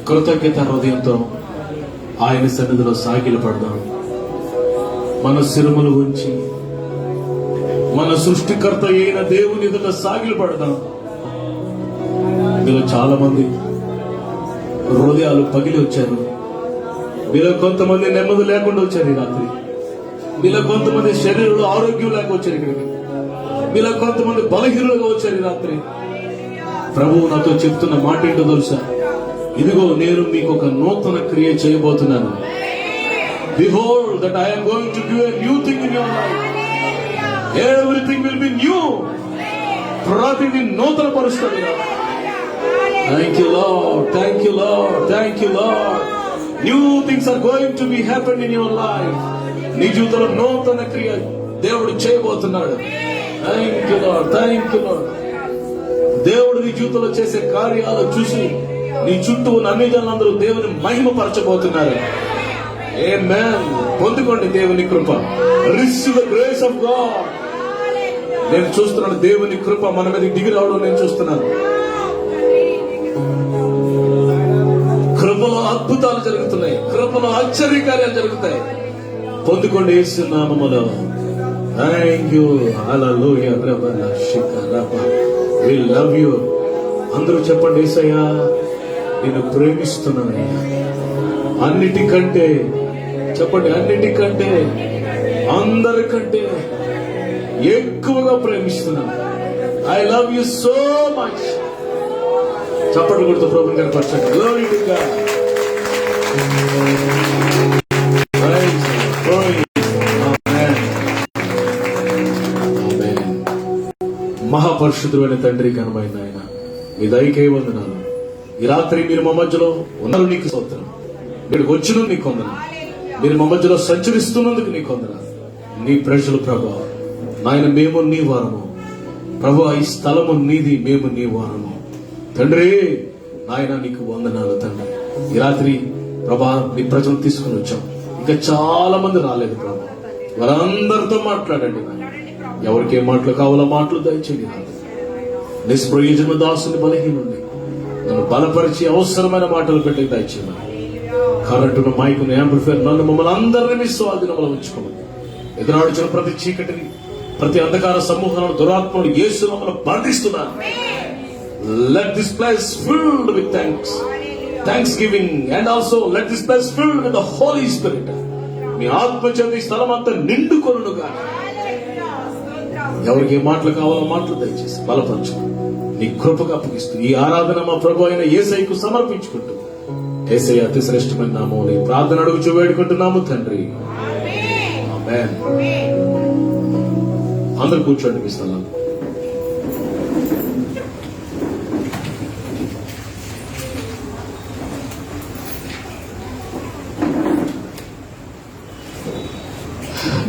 కృతజ్ఞత హృదయంతో ఆయన సన్నిధిలో సాగిల పడదాం. మన శిరములు ఉంచి మన సృష్టికర్త అయిన దేవుని ఎదుట సాగిలు పడదాం. మీలో చాలా మంది హృదయాలు పగిలి వచ్చారు. మీలో కొంతమంది నెమ్మది లేకుండా వచ్చారు ఈ రాత్రి. మీలో కొంతమంది శరీరంలో ఆరోగ్యం లేక వచ్చారు ఇక్కడికి. మీలో కొంతమంది బలహీనులుగా వచ్చారు ఈ రాత్రి. ప్రభువు నాతో చెప్తున్న మాట ఏంటో తెలుసా? ఇదిగో నేను మీకు ఒక నూతన క్రియ చేయబోతున్నాను. Behold that I am going to do a new thing in your life. Everything will be new. ప్రతిదీ నూతన పరుస్తాడు. Thank you, Lord. Thank you, Lord. Thank you, Lord. New things are going to be happen in your life. నీ జీవితంలో నూతన క్రియ దేవుడు చేయబోతున్నాడు. Thank you, Lord. Thank you, Lord. దేవుడు నీ జీవితంలో చేసే కార్యాలు చూసి నీ చుట్టూ ఉన్న అన్ని జనులందరూ దేవుని మహిమపరచబోతున్నారు. Amen. పొందుకోండి దేవుని కృప. Receive the grace of God. నేను చూస్తున్నాను దేవుని కృప మన మీద దిగి రావడం నేను చూస్తున్నాను. కృపలో అద్భుతాలు జరుగుతున్నాయి. కృపలో ఆశ్చర్యకార్యాలు జరుగుతాయి. పొందుకోండి యేసు నామములో. Thank you. Hallelujah. We love you. అందరూ చెప్పండి, యేసయ్యా నేను ప్రేమిస్తున్నానయ్యా. అన్నిటికంటే చెప్పండి, అన్నిటికంటే అందరికంటే ఎక్కువగా ప్రేమిస్తున్నాను. I love you so much. చప్పట్లు కొడుతూ ప్రభుని కనపరచండి. Glory to God. మహాపరిశుద్ధుడైన తండ్రి, ఘనమైన ఆయన, మీ దయకే వందనాలు. ఈ రాత్రి మీరు మా మధ్యలో ఉన్నారు, నీకు స్తోత్రం. మీరు వచ్చిన నీకు వందనాలు. మీరు మా మధ్యలో సంచరిస్తున్నందుకు నీకు వందనాలు. నీ ప్రజలు ప్రభా నాయన, మేము నీ వారము ప్రభా. ఈ స్థలము నీది, మేము నీ వారము తండ్రి. నాయన నీకు వందనాలు తండ్రి. ఈ రాత్రి ప్రభా నీ ప్రజలు తీసుకుని వచ్చాం. ఇంకా చాలా మంది రాలేదు ప్రభు. వారందరితో మాట్లాడండి నాయన. ఎవరికి ఏ మాటలు కావాలో మాటలు దయచేయండి నాయన. నిష్ప్రయోజన దాసుని బలహీనుండి నన్ను బలపరిచి అవసరమైన మాటలు పెట్టి దయచేయండి. కరెంటును మైకును యాంప్లిఫైర్ నన్ను మమ్మల్ని అందరినీ మీ స్వాధీనంలో ఉంచుకోమని, ఎదురాడుచిన ప్రతి చీకటిని, ప్రతి అంధకార సమూహాలను, దురాత్మను యేసు నామములో బంధిస్తున్నాను. Let this place filled with thanksgiving, and also let this place filled with the Holy Spirit. మీ ఆత్మ చేత ఈ స్థలం అంతా నిండుకొనుగా. ఎవరికి ఏ మాటలు కావాలో మాటలు దయచేసి బలపరచు. నీ కృపకు అప్పగిస్తూ ఈ ఆరాధన మా ప్రభు అయిన యేసయ్యకు సమర్పించుకుంటూ, యేసయ్య అతి శ్రేష్టమైన నామములో ఈ ప్రార్థన అడుగుచూ వేడుకుంటున్నాము తండ్రి. ఆమేన్. అందరూ కూర్చోండి మీ స్థలం.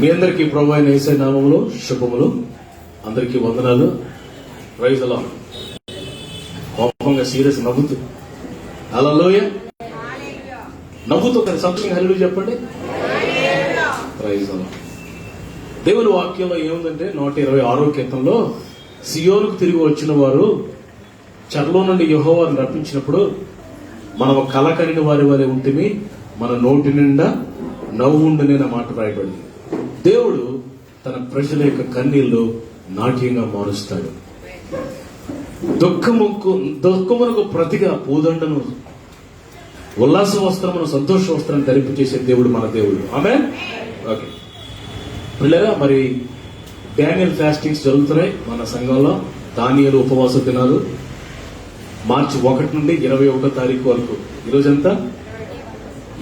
మీ అందరికీ ప్రభు అయిన యేసయ్య నామములో శుభములు. అందరికీ వందనాలు. Praise the lord. కోపంగా సీరియస్ నవ్వుతూ హల్లెలూయా నవ్వుతూ ఒక సంథింగ్ హల్లెలూయా చెప్పండి. Praise the lord. దేవుని వాక్యంలో ఏముందంటే 126వ కీర్తనలో సియోనుకు తిరిగి వచ్చిన వారు చెరలో నుండి యెహోవాను రప్పించినప్పుడు మనం కల కనిన వారి వలె ఉంటిమి, మన నోటి నిండా నవ్వు ఉండనే మాట రాయబడింది. దేవుడు తన ప్రజల యొక్క కన్నీళ్లు నాట్యంగా మారుస్తాడు. దుఃఖమునకు ప్రతిగా పూదండను, ఉల్లాస వస్త్రమును, సంతోష వస్త్రాన్ని ధరింపు చేసే దేవుడు మన దేవుడు. ఆమేన్. ఓకే పిల్లరా, మరి డానియల్ ఫాస్టింగ్స్ జరుగుతున్నాయి మన సంఘంలో. దానియేలు ఉపవాస దినాలు మార్చి 1 నుండి 21వ తారీఖు వరకు. ఈరోజంతా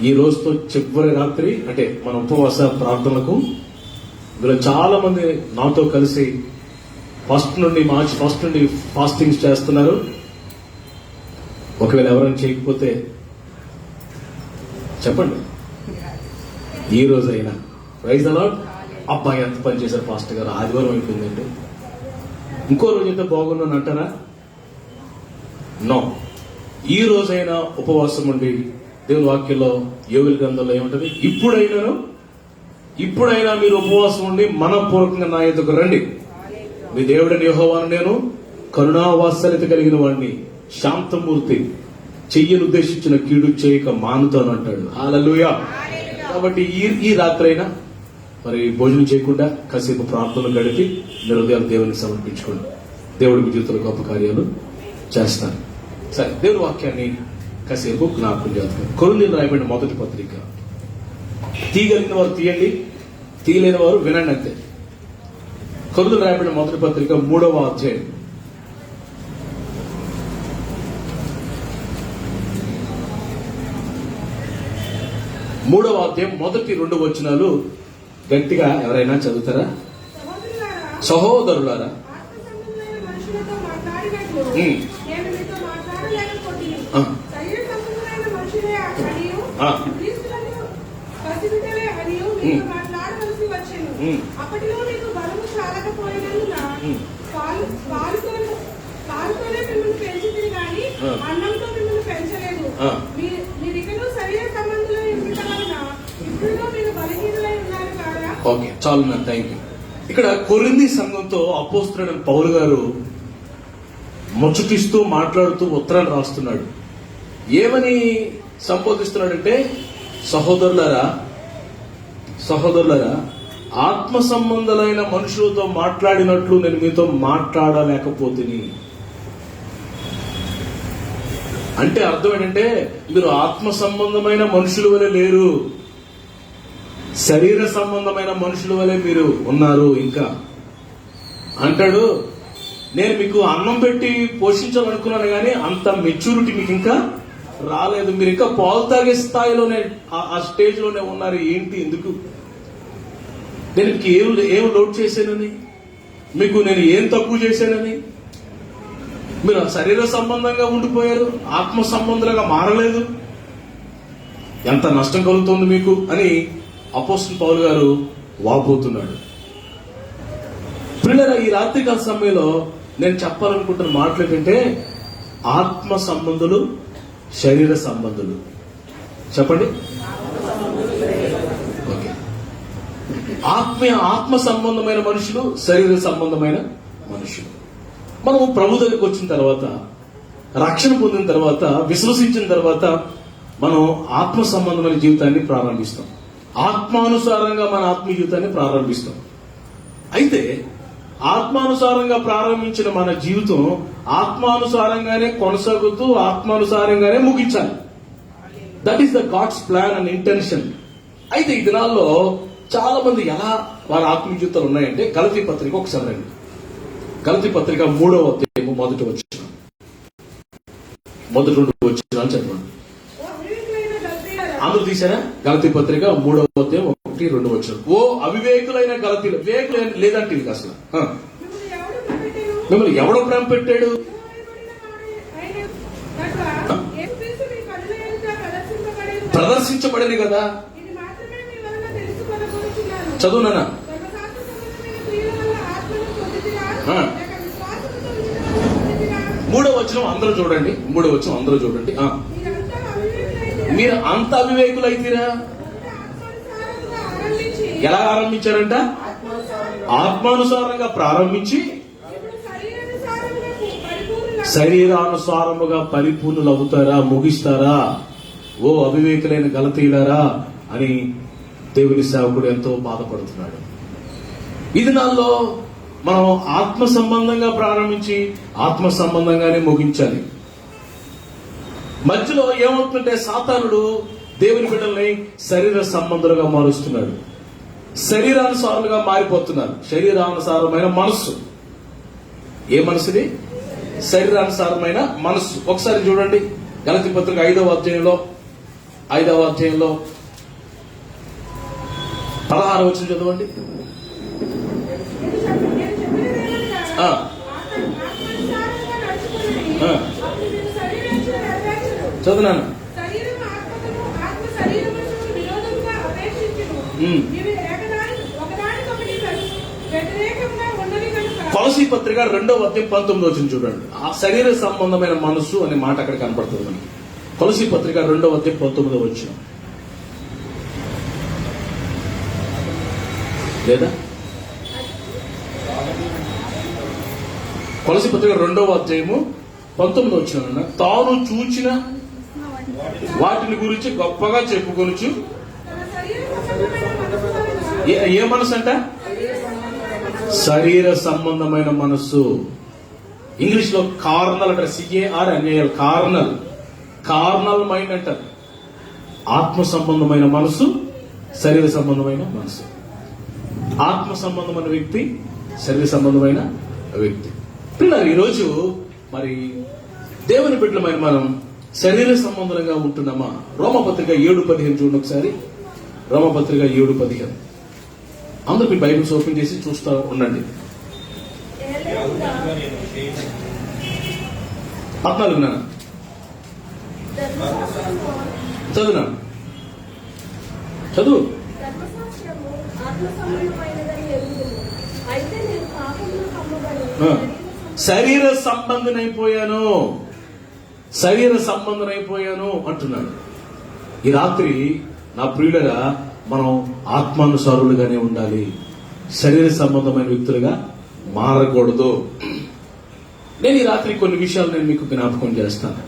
ఈ రోజుతో చివరి రాత్రి అంటే మన ఉపవాస ప్రార్థనలకు. ఇందులో చాలా మంది నాతో కలిసి మార్చి 1 నుండి ఫాస్టింగ్స్ చేస్తున్నారు. ఒకవేళ ఎవరైనా చేయకపోతే చెప్పండి. ఈ రోజైనా ప్రైజ్ ది లార్డ్. అబ్బాయి ఎంత పని చేశారు పాస్టర్ గారు, ఆదివారం అయిపోయిందండి, ఇంకో రోజు అయితే బాగున్నాను అంటారా? నో. ఈ రోజైనా ఉపవాసం ఉండి, దేవుని వాక్యంలో యోవేలు గ్రంథంలో ఏముంటది, ఇప్పుడైనా మీరు ఉపవాసం ఉండి మనపూర్వకంగా నా ఎదుకు రండి. మీ దేవుడని యెహోవాను నేను కరుణావాత్సల్యత కలిగిన వాడిని, శాంతమూర్తి, చెయ్యను ఉద్దేశించిన కీడు చేయక మానుతాను అంటాడు. హల్లెలూయా. కాబట్టి ఈ రాత్రైనా మరి భోజనం చేయకుండా కాసేపు ప్రార్థనలు గడిపి మీరు హృదయాలు దేవునికి సమర్పించుకోండి. దేవుడి మీ జీవితంలో గొప్ప కార్యాలు చేస్తాను. సరే, దేవుని వాక్యాన్ని కాసేపు జ్ఞాపకం చేస్తాను. కొరింథీయులకు రాయబడిన మొదటి పత్రిక. తీయగలిగిన వారు తీయండి, తీయలేని వారు వినండి అంతే. కొరింథీయులకు రాయబడిన మొదటి పత్రిక 3వ అధ్యాయం. మొదటి 2 వచనాలు గట్టిగా ఎవరైనా చదువుతారా? సహోదరులారా, అప్పటిలో మీకు బలము చాలకపోయినందున పాలుతోనే మిమ్మల్ని పెంచుతుంది కానీ అన్నంతో మిమ్మల్ని పెంచలేదు. మీరికను శరీర సంబంధంలో ఉండటం వలన ఇప్పుడు మీరు బలహీనులై ఉన్నారు కదా. ఓకే, చాలు నా థ్యాంక్ యూ. ఇక్కడ కొరింథీ సంఘంతో అపోస్తలుడైన పౌలు గారు ముచ్చటిస్తూ మాట్లాడుతూ ఉత్తరాలు రాస్తున్నాడు. ఏమని సంబోధిస్తున్నాడంటే, సహోదరులారా, ఆత్మ సంబంధులైన మనుషులతో మాట్లాడినట్లు నేను మీతో మాట్లాడలేకపోతుని. అంటే అర్థం ఏంటంటే, మీరు ఆత్మ సంబంధమైన మనుషుల వలె లేరు, శరీర సంబంధమైన మనుషుల వలె మీరు ఉన్నారు. ఇంకా అంటాడు, నేను మీకు అన్నం పెట్టి పోషించాలనుకున్నాను కానీ అంత మెచ్యూరిటీ మీకు ఇంకా రాలేదు. మీరు ఇంకా పాలు తాగే స్థాయిలోనే, ఆ స్టేజ్ లోనే ఉన్నారు. ఏంటి, ఎందుకు? నేను మీకు ఏం లోడ్ చేశానని, మీకు నేను ఏం తక్కువ చేశానని మీరు శరీర సంబంధంగా ఉండిపోయారు, ఆత్మ సంబంధంగా మారలేదు, ఎంత నష్టం కలుగుతుంది మీకు అని అపోస్తలుడు పౌలు గారు వాపోతున్నాడు. పిల్లల, ఈ రాత్రికాల సమయంలో నేను చెప్పాలనుకుంటున్న మాటలు ఏంటంటే, ఆత్మ సంబంధులు, శరీర సంబంధులు. చెప్పండి. ఆత్మ సంబంధమైన మనుషులు, శరీర సంబంధమైన మనుషులు. మనము ప్రభు దగ్గరికి వచ్చిన తర్వాత, రక్షణ పొందిన తర్వాత, విశ్వసించిన తర్వాత మనం ఆత్మ సంబంధమైన జీవితాన్ని ప్రారంభిస్తాం. ఆత్మానుసారంగా మన ఆత్మీయ జీవితాన్ని ప్రారంభిస్తాం. అయితే ఆత్మానుసారంగా ప్రారంభించిన మన జీవితం ఆత్మానుసారంగానే కొనసాగుతూ ఆత్మానుసారంగానే ముగించాలి. That is the God's plan and intention. అయితే ఈ దినాల్లో చాలా మంది ఎలా వారి ఆత్మీయ జీవితాలు ఉన్నాయంటే, గలతీ పత్రిక ఒకసారి రండి. గలతీ పత్రిక 3వ అధ్యాయము మొదటి వచనం, మొదటి 2 వచనాలు చదవండి. ఓ అవివేకులైన గలతీయులారా, అందరూ తీసారా? గలతీ పత్రిక 3వ అధ్యాయం 1-2 వచనం. ఓ అవివేకులైన గలతీలు, వివేకులు లేదంటే ఇది అసలు. మిమ్మల్ని ఎవడు మిమ్మల్ని ఎవడో భ్రమ పెట్టెను? ప్రేమ పెట్టాడు? ప్రదర్శించబడేది కదా. ఇది మాత్రమే మీ వలన తెలుసుకొనగోరుచున్నాను. చదువు నాన్న. ధర్మశాస్త్ర సంబంధమైన క్రియల వల్ల ఆత్మను పొందితిరా? ఆ. లేక విశ్వాసముతో విడుదలను పొందితిరా? 3వ వచనం అందరూ చూడండి. 3వ వచనం అందరూ చూడండి. మీరంతా అవివేకులైతిరా. మీరు అంత అవివేకులైతీరా? ఆత్మానుసారముగా ఆరంభించి ఎలా ఆరంభించారంట? ఆత్మానుసారంగా ప్రారంభించి ఇప్పుడు శరీరానుసారముగా పరిపూర్ణులై శరీరానుసారముగా పరిపూర్ణులు అవుతారా, ముగిస్తారా? ఓ అవివేకులైన గలతీయులారా అని దేవుని సేవకుడు ఎంతో బాధపడుతున్నాడు. ఈ దినాల్లో మనం ఆత్మ సంబంధంగా ప్రారంభించి ఆత్మ సంబంధంగానే ముగించాలి. మధ్యలో ఏమవుతుందంటే సాతానుడు దేవుని బిడ్డల్ని శరీర సంబంధులుగా మారుస్తున్నాడు. శరీరానుసారులుగా మారిపోతున్నారు. శరీరానుసారమైన మనస్సు. ఏ మనసుది? శరీరానుసారమైన మనస్సు. ఒకసారి చూడండి గలతీ పత్రిక 5వ అధ్యాయంలో 16వ వచనం చదవండి. నేను చెప్పినదేమనగా, ఆ. ఆత్మానుసారముగా నడుచుకొనుడి. ఆ. అప్పుడు మీరు శరీరేచ్ఛను నెరవేర్చును. చదువునాను. శరీరము ఆత్మకును, ఆత్మ శరీరమునకు విరోధముగా అపేక్షించును. ఇవి ఒకదానికొకటి వ్యతిరేకంగా ఉన్నవి కనుక కొలసీ పత్రిక 2వ అధ్యాయం 19వ వచనం చూడండి. ఆ శరీర సంబంధమైన మనస్సు అనే మాట అక్కడ కనపడుతుంది మనకి. కొలసీ పత్రిక 2వ అధ్యాయం 19వ వచనం. లేదా కొలసీ పత్రిక 2వ అధ్యాయము 19వ వచనం. తాను చూచిన వాటిని గురించి గొప్పగా చెప్పుకొనుచు. తన శరీర సంబంధమైన మనసు వలన ఏ మనసు అంట? శరీర సంబంధమైన మనస్సు. ఇంగ్లీష్ లో కార్నల్ అంటారు. CARNAL, కార్నల్ మైండ్ అంటారు. ఆత్మ సంబంధమైన మనసు, శరీర సంబంధమైన మనసు. ఆత్మ సంబంధమైన వ్యక్తి, శరీర సంబంధమైన వ్యక్తి. పిల్లలు ఈరోజు మరి దేవుని బిడ్డలమైన మనం శరీర సంబంధంగా ఉంటున్నామా? రోమపత్రిక 7:15 చూడండి ఒకసారి. రోమపత్రిక 7:15. అందరూ మీ బైబిల్స్ ఓపెన్ చేసి చూస్తూ ఉండండి. 14 నాన్న చదువునా చదువు. ధర్మశాస్త్రము ఆత్మ సంబంధమైనదని ఎరుగుదుము. అయితే నేను పాపమును కమ్మబడి శరీర సంబంధనైపోయాను, శరీర సంబంధనైపోయాను అంటున్నాడు. ఈ రాత్రి నా ప్రియులగా మనం ఆత్మానుసారులుగానే ఉండాలి. శరీర సంబంధమైన వ్యక్తులుగా మారకూడదు. నేను ఈ రాత్రి కొన్ని విషయాలు నేను మీకు జ్ఞాపకం చేస్తాను.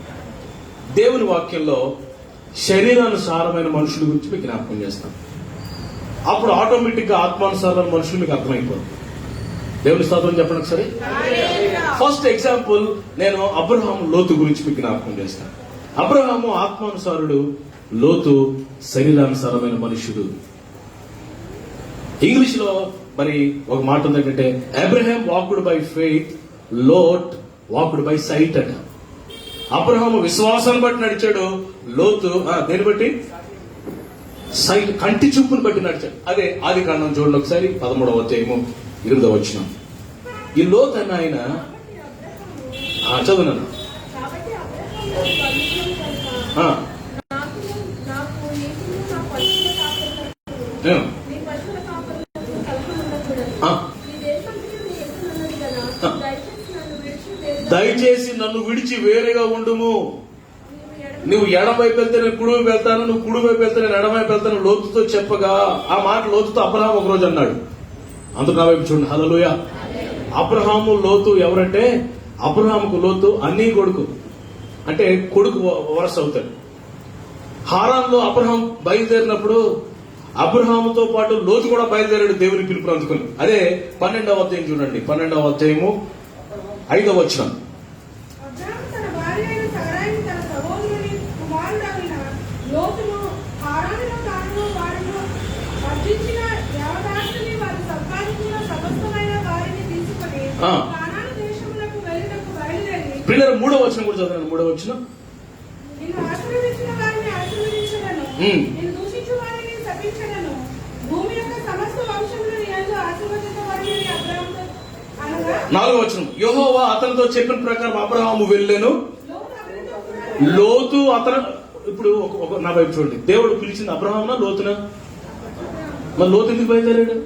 దేవుని వాక్యంలో శరీరానుసారమైన మనుషుల గురించి మీకు జ్ఞాపకం చేస్తాను. అప్పుడు ఆటోమేటిక్ గా ఆత్మానుసారమైన మనుషులు మీకు అర్థమైపోతుంది. దేవుని స్తోత్రం చెప్పండి ఒకసారి. ఫస్ట్ ఎగ్జాంపుల్ నేను అబ్రహాము లోతు గురించి మీకు జ్ఞాపకం చేస్తాను. అబ్రహాము ఆత్మానుసారుడు, లోతు శరీరానుసారమైన మనుషుడు. ఇంగ్లీష్ లో మరి ఒక మాట ఉంది ఏంటంటే, Abraham walked by faith, Lot walked by sight అంట. అబ్రహాము విశ్వాసాన్ని బట్టి నడిచాడు, లోతు దేని బట్టి? సైట్, కంటి చూపును బట్టి నడిచాడు. అదే ఆది కాండం చూడండి ఒకసారి 13వ అధ్యాయము 8వ వచనం. ఈ లోతు అన్న ఆయన చదువున్నాను. కాబట్టి అబ్రహాము బంధువులు కనుక నాకు నీకును నా పశువుల కాపరులకు నీ పశువుల కాపరులకు కలహం ఉండకూడదు. నీ దేశమంతయు నీ ఎదుట ఉన్నది కదా. దయచేసి నన్ను విడిచి వేరుగా దయచేసి నన్ను విడిచి వేరేగా ఉండుము. నువ్వు ఎడమవైపు వెళ్తే నేను కుడివైపు వెళ్తాను, నువ్వు కుడివైపు వెళ్తే నేను ఎడమవైపు వెళ్తాను లోతుతో చెప్పగా ఆ మాట లోతుతో అబ్రహాం ఒకరోజు అన్నాడు. అందుకు నా వైపు చూడండి. హల్లెలూయా. అబ్రహాము లోతు ఎవరంటే, అబ్రహాముకు లోతు అన్నీ కొడుకు, అంటే కొడుకు వరస అవుతాడు. హారాన్లో అబ్రహాం బయలుదేరినప్పుడు అబ్రహాముతో పాటు లోతు కూడా బయలుదేరాడు దేవుని పిలుపుని అందుకుని. అదే 12వ అధ్యాయం చూడండి. 12వ అధ్యాయము 5వ వచనం. అబ్రాహాము తన భార్య అయిన సారాయిని తన సహోదరుని కుమారుడైన లోతును హారానులో తాను వారిలో అర్జించిన యావదాస్తుని వారు సంపాదించిన సమస్తమైన వారిని తీసుకొని కానాను దేశములకు వెళ్ళుటకు బయలుదేరి పిల్లలు 3వ వచనం కూడా చదవండి. 3వ వచనం. నిన్ను ఆశీర్వదించిన వారిని ఆశీర్వదించడను, నిన్ను దూషించు వారిని శపించడను, భూమి యొక్క సమస్త వంశములను యందు ఆశీర్వదించబడిన అబ్రాహాముతో అనగా 4వ వచనం. యెహోవా అతనితో చెప్పిన ప్రకారం అబ్రహాము వెళ్ళెను. లోతు అతనితో కూడా లోతు అతను ఇప్పుడు నా వైపు చూడండి. దేవుడు పిలిచింది అబ్రహామునా లోతునా? మరి లోతు ఎందుకు బయలుదేరాడు?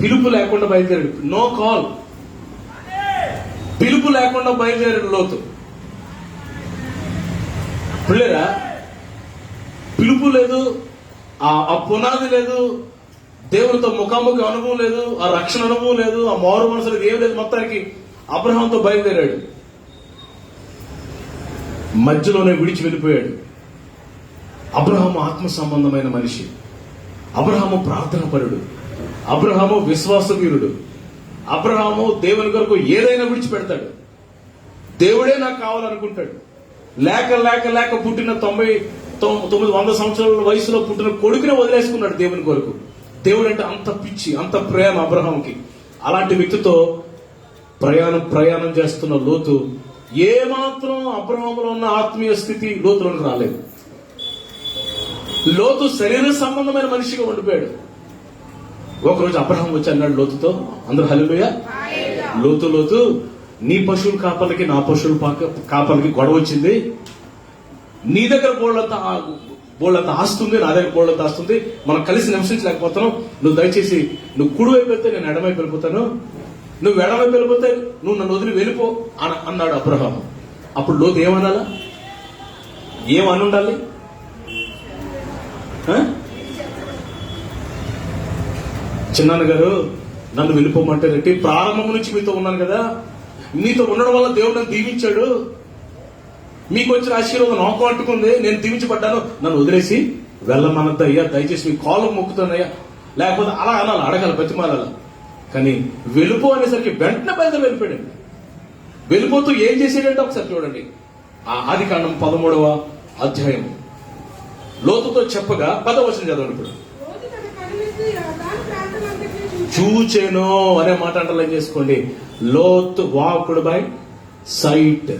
పిలుపు లేకుండా బయలుదేరాడు. No call. పిలుపు లేకుండా బయలుదేరాడు లోతు. పిల్లరా, పిలుపు లేదు, ఆ పునాది లేదు, దేవునితో ముఖాముఖి అనుభవం లేదు, ఆ రక్షణ అనుభవం లేదు, ఆ మారు మనసులు ఏం లేదు. మొత్తానికి అబ్రహాంతో బయలుదేరాడు. మధ్యలోనే విడిచి వెళ్ళిపోయాడు. అబ్రహాము ఆత్మ సంబంధమైన మనిషి. అబ్రహాము ప్రార్థనాపరుడు. అబ్రహాము విశ్వాసవీరుడు. అబ్రహాము దేవుని కొరకు ఏదైనా విడిచిపెడతాడు. దేవుడే నాకు కావాలనుకుంటాడు. లేక లేక లేక పుట్టిన 99 సంవత్సరాల వయసులో పుట్టిన కొడుకునే వదిలేసుకున్నాడు దేవుని కొరకు. దేవుడు అంటే అంత పిచ్చి, అంత ప్రేమ అబ్రహాంకి. అలాంటి వ్యక్తితో ప్రయాణం చేస్తున్న లోతు ఏమాత్రం అబ్రహాములో ఉన్న ఆత్మీయ స్థితి లోతులోకి రాలేదు. లోతు శరీర సంబంధమైన మనిషిగా ఉండిపోయాడు. ఒకరోజు అబ్రహాం వచ్చి అన్నాడు లోతుతో, అందరూ హల్లెలూయా. లోతు నీ పశువుల కాపలకి నా పశువుల కాపలకి గొడవ వచ్చింది. నీ దగ్గర బోళ్ళంత ఆస్తుంది, నా దగ్గర బోళ్ళంత ఆస్తుంది, మనం కలిసి నివసించలేకపోతున్నాం. నువ్వు దయచేసి నువ్వు కుడివైపు వెళ్తే నేను ఎడమవైపు వెళ్ళిపోతాను, నువ్వు ఎడమవైపు వెళ్ళిపోతే నువ్వు నన్ను వదిలి వెళ్ళిపో అన్నాడు అబ్రహాము. అప్పుడు లోతు ఏమనాలా? ఏమని ఉండాలి? చిన్నాన్న గారు నన్ను వెళ్ళిపోమంటే రెట్టి ప్రారంభం నుంచి మీతో ఉన్నాను కదా, మీతో ఉండడం వల్ల దేవుడు నన్ను దీవించాడు, మీకు వచ్చిన ఆశీర్వాదం నాకు అంటుకుంది, నేను దీవించబడ్డాను, నన్ను వదిలేసి వెళ్ళమన్నద్దు అయ్యా, దయచేసి మీ కాళ్ళకు మొక్కుతానయ్యా. లేకపోతే అలా అనాలి, అడగాలి, బతిమాలాలి. కానీ వెళ్ళిపో అనేసరికి వెంటనే బయలుదేరి వెళ్ళిపోయాడు. వెళ్ళిపోతూ ఏం చేసేటంటే ఒకసారి చూడండి. ఆ ఆదికాండం 13వ అధ్యాయం లోతుతో చెప్పగా 10వ వచనం చదవండి. ఇప్పుడు లోతు తన కన్నులెత్తి యోర్దాను ప్రాంతమంతటిని చూచి చూచెను అనే మాట అంటర్లైన్ చేసుకోండి. లోతు వాక్డ్ బై సైట్,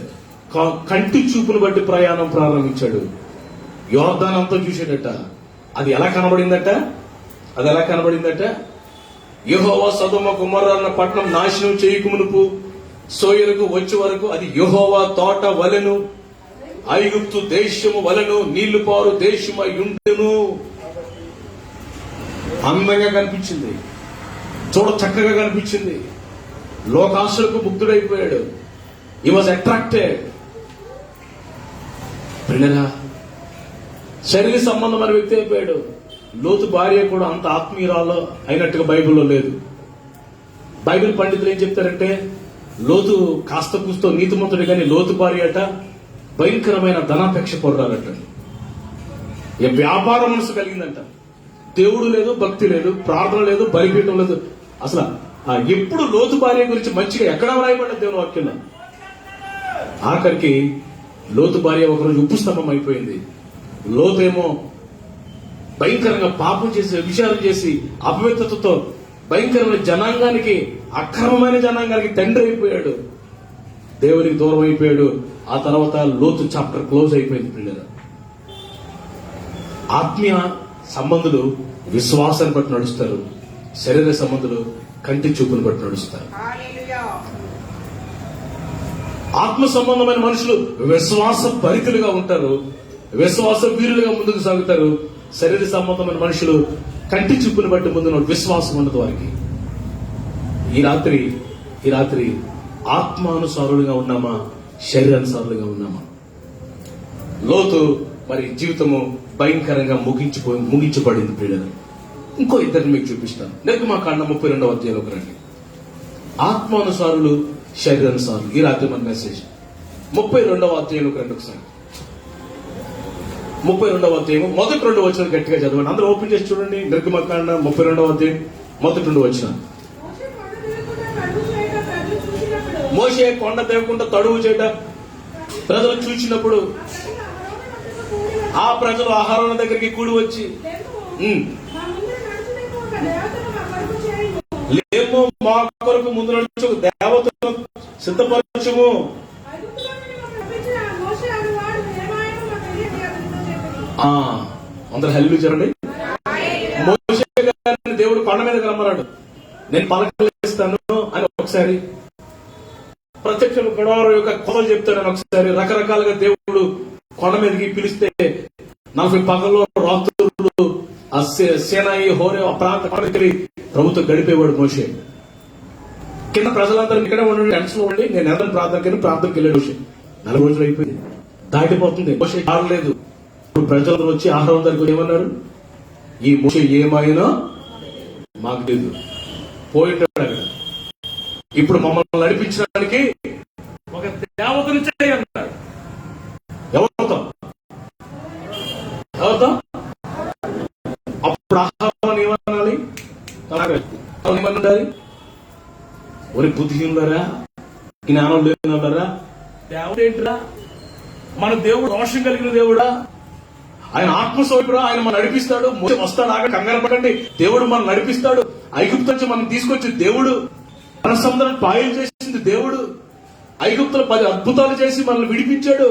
కంటి చూపును బట్టి ప్రయాణం ప్రారంభించాడు. యోర్దాను అంతా చూసాడట. అది ఎలా కనబడిందట? యెహోవా సొదొమ గొమొర్రా అన్న పట్టణం నాశనం చేయక మునుపు సోయరుకు వచ్చే వరకు అది యెహోవా తోట వలెను, ఐగుప్తు దేశము వలెను, నీళ్లు పారు దేశమై ఉండెను. అందంగా కనిపించింది, చూడ చక్కగా కనిపించింది. లోకాశలకు ముగ్ధుడైపోయాడు. He was attracted. పిల్లరా, శరీర సంబంధమైన వ్యక్తి అయిపోయాడు. లోతు భార్య కూడా అంత ఆత్మీయురాలు అయినట్టుగా బైబిల్లో లేదు. బైబిల్ పండితులు ఏం చెప్తారంటే, లోతు కాస్త కూస్తో నీతిమంతుడు, కానీ లోతు భార్య అట భయంకరమైన ధనాపేక్ష పరురాలట. వ్యాపార మనసు కలిగిందంట. దేవుడు లేదు, భక్తి లేదు, ప్రార్థన లేదు, బలిపీఠం లేదు. అసలు ఎప్పుడు లోతు భార్య గురించి మంచిగా ఎక్కడ రాయబడ్డ దేవుని వాక్యంలో? ఆఖరికి లోతు భార్య ఒకరోజు ఉప్పు స్తంభం అయిపోయింది. లోతు ఏమో భయంకరంగా పాపం చేసి, విచారం చేసి, అపవిత్రతతో భయంకరమైన జనాంగానికి, అక్రమమైన జనాంగానికి తండ్రి అయిపోయాడు, దేవునికి దూరం అయిపోయాడు. ఆ తర్వాత లోతు చాప్టర్ క్లోజ్ అయిపోయింది. పిల్లలు, ఆత్మీయ సంబంధులు విశ్వాసాన్ని బట్టి నడుస్తారు, శరీర సంబంధులు కంటి చూపును బట్టి నడుస్తారు. ఆత్మ సంబంధమైన మనుషులు విశ్వాస భరితులుగా ఉంటారు, విశ్వాస వీరులుగా ముందుకు సాగుతారు. శరీర సంబంధమైన మనుషులు కంటి చూపును బట్టి ముందు విశ్వాసం ఉండదు వారికి. ఈ రాత్రి ఆత్మానుసారులుగా ఉన్నామా, శరీరానుసారులుగా ఉన్నామా? లోతు మరి జీవితము భయంకరంగా ముగించబడింది ప్రియులను. ఇంకో ఇద్దరిని మీకు చూపిస్తాను. నిర్గమకాండ 32వ అధ్యాయంలోకి రండి. ఆత్మానుసారులు, శరీరానుసారులు. ఈ రాత్రి మన మెసేజ్ 32వ అధ్యాయంలోకి రండి ఒకసారి. 32వ అధ్యాయం మొదటి 2 వచనాలు గట్టిగా చదవండి. అందరూ ఓపెన్ చేసి చూడండి. నిర్గమకాండ 32వ అధ్యాయం మొదటి 2 వచనాలు. మోషే కొండ దిగకుండా తడువు చేయట మోషే కొండ దేవకుండా తడువు చేయట ప్రజలు చూసినప్పుడు ఆ ప్రజలు ఆహారం దగ్గరికి కూడి వచ్చి లేము మా కొరకు ముందు నడుచు దేవతను సిద్ధపరచము. అందరు హల్లు చూడండి. మోషే గారిని దేవుడు కొండ మీదకి రమ్మన్నాడు. నేను పలకలిస్తాను అని ఒకసారి, ప్రత్యక్ష గొడవ యొక్క కొలలు చెప్తాడని ఒకసారి, రకరకాలుగా దేవుడు కొండ మీదకి పిలిస్తే 40 పగల్లో రాత్రులు ఆ సేనాయి హోరే ఆ ప్రాంత కొండకి ప్రభుత్వం గడిపేవాడు మోషే. కింద ప్రజలందరూ ఇక్కడే ఉండండి, టెన్షన్ లో ఉండి నేను ఎంత ప్రార్థనకి వెళ్ళాడు మోషే. 4 రోజులు అయిపోయింది, దాటిపోతుంది. మోషే ఆడలేదు. ఇప్పుడు ప్రజలందరూ వచ్చి ఆహారం దగ్గర ఏమన్నారు? ఈ మోషే ఏమైనా మాకు లేదు, పోయింటాడు అక్కడ. ఇప్పుడు మమ్మల్ని నడిపించడానికి ఒక దేవతను చేయన్నారు. ఎవరితో? అప్పుడు ఆహారం ఏమనాలి? ఏమన్నారు? ఒరి బుద్ధిహీనులారా, జ్ఞానం లేనివారా, దేవుడు ఏంటిరా? మన దేవుడు రోషం కలిగిన దేవుడా, ఆయన ఆత్మస్వరూపుడా, ఆయన మనం నడిపిస్తాడు. మోషే వస్తాడు, ఆగ కంగారు పడండి. దేవుడు మనం నడిపిస్తాడు. ఐగుప్తు నుంచి మనం తీసుకొచ్చి దేవుడు, మన సముద్రం పాయలు చేసింది దేవుడు, ఐగుప్తులో 10 అద్భుతాలు చేసి మనల్ని విడిపించాడు.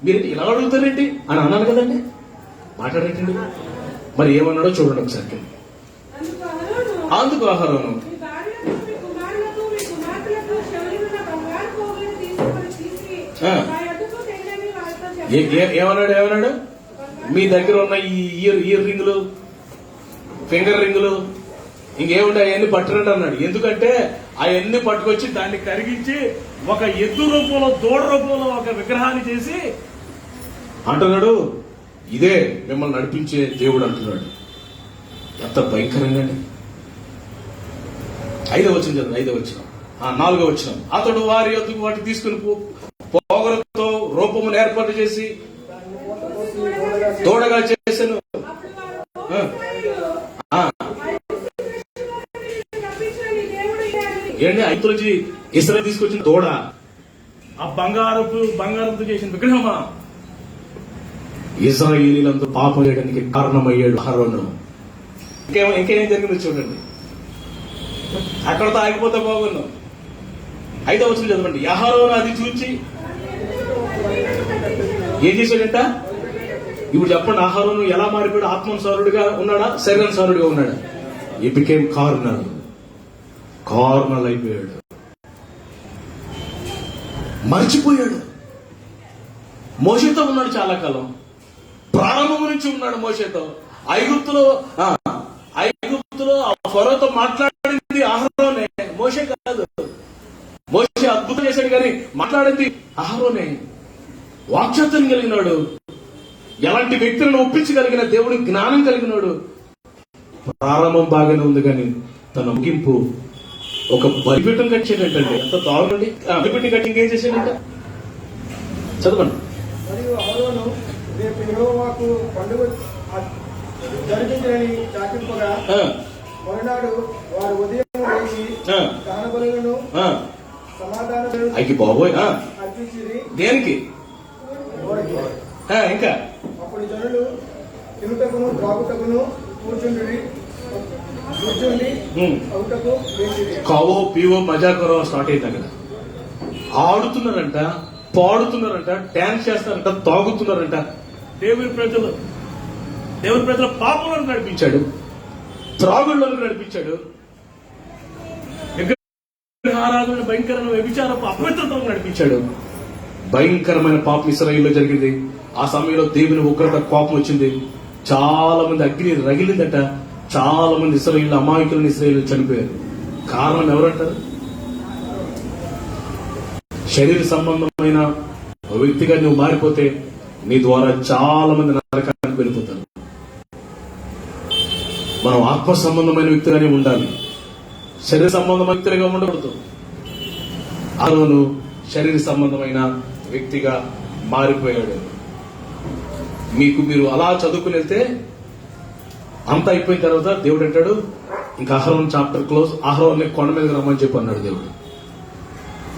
మీరు ఇలా అడుగుతారేంటి అని అన్నాను కదండి, మాట్లాడేటండి. మరి ఏమన్నాడో చూడండి ఒకసారి. అందుకు ఆహారం ఏమన్నాడు? మీ దగ్గర ఉన్న ఈ ఇయర్ రింగులు, ఫింగర్ రింగులు, ఇంకేముంటే అవన్నీ పట్టురండి అన్నాడు. ఎందుకంటే అవన్నీ పట్టుకొచ్చి దాన్ని కరిగించి ఒక ఎద్దు రూపంలో, దూడ రూపంలో ఒక విగ్రహాన్ని చేసి అంటున్నాడు, ఇదే మిమ్మల్ని నడిపించే దేవుడు అంటున్నాడు. ఎంత భయంకరంగా. 5వ వచనం చదువు. 5వ వచనం, 4వ వచనం. అతడు వారి యొద్దకు వాటిని తీసుకుని పోగలతో రూపమును ఏర్పాటు చేసి దూడగా చేశాను. ఏంటి? ఐగుప్తు ఇశ్రాయేలు తీసుకొచ్చిన దూడ, ఆ బంగారంతో చేసిన విగ్రహమా? ఇశ్రాయేలీలంతా పాపం చేయడానికి కారణమయ్యాడు అహరోను. ఇంకేం జరిగిందో చూడండి. అక్కడతో ఆగిపోతే బాగున్నాం. 5వ వచనం చదవండి. అహరోను అది చూచి ఏం చేశాడంట? ఇప్పుడు చెప్పండి, అహరోను ఎలా మారిపోయాడు? ఆత్మానుసారుడిగా ఉన్నాడా, శరీరానుసారుడిగా ఉన్నాడా? ఈ బికేమ్ కార్నల్ అయిపోయాడు, మర్చిపోయాడు. మోషేతో ఉన్నాడు చాలా కాలం, ప్రారంభం నుంచి ఉన్నాడు మోషేతో. ఐగుప్తులో ఫరోతో మాట్లాడింది అహరోనే, మోషే కాదు. మోషే అద్భుతం చేశాడు కానీ మాట్లాడింది అహరోనే. వాక్శక్తిని కలిగినాడు, ఎలాంటి వ్యక్తులను ఒప్పించగలిగిన దేవుడు జ్ఞానం కలిగినాడు. ప్రారంభం బాగానే ఉంది కానీ తన ముగింపు ఒక బలిపీఠం కట్టాడంటండి. ఎంత దారుణండి! బలిపీఠం కట్టి ఇంకేం చేశాడంట? చదవండి. మరియు అహరోను రేపు యెహోవాకు పండుగ జరిగిందని చాటింపగా మరునాడు వారు ఉదయం లేచి దాన బలులను సమాధాన అయ్యి బాబోయ్ అర్పించిరి. దేనికి? ఇంకా అప్పుడు జనులు తినుటకును త్రాగుటకును కూర్చుండి అవుటకు వేసిరి. కావో పీవో మజాకరో స్టార్ట్ అయింది అక్కడ. ఆడుతున్నారంట, పాడుతున్నారంట, డాన్స్ చేస్తారంట, తాగుతున్నారంట. దేవుని ప్రజలు పాపంలో నడిపించాడు, త్రాగుళ్ళలో నడిపించాడు, విగ్రహారాధన భయంకరమైన వ్యభిచారపు అపవిత్రతలో నడిపించాడు. భయంకరమైన పాపం ఇశ్రాయేలులో జరిగింది. ఆ సమయంలో దేవుని ఉగ్రత కోపం వచ్చింది. చాలా మంది అగ్ని రగిలిందట. చాలా మంది ఇశ్రాయేలు అమాయకులను ఇశ్రాయేలు చనిపోయారు. కారణం ఎవరంటారు? శరీర సంబంధమైన వ్యక్తిగా నువ్వు మారిపోతే నీ ద్వారా చాలా మంది నరకానికి వెళ్ళిపోతారు. మనం ఆత్మ సంబంధమైన వ్యక్తిగానే ఉండాలి, శరీర సంబంధమైన వ్యక్తులుగా ఉండకూడదు. అహరోను శరీర సంబంధమైన వ్యక్తిగా మారిపోయాడు. మీరు అలా చదువుకుని వెళ్తే అంతా అయిపోయిన తర్వాత దేవుడు అంటాడు, ఇంకా అహరోను చాప్టర్ క్లోజ్. అహరోన్ని కొండ మీదకి రమ్మని చెప్పి అన్నాడు దేవుడు.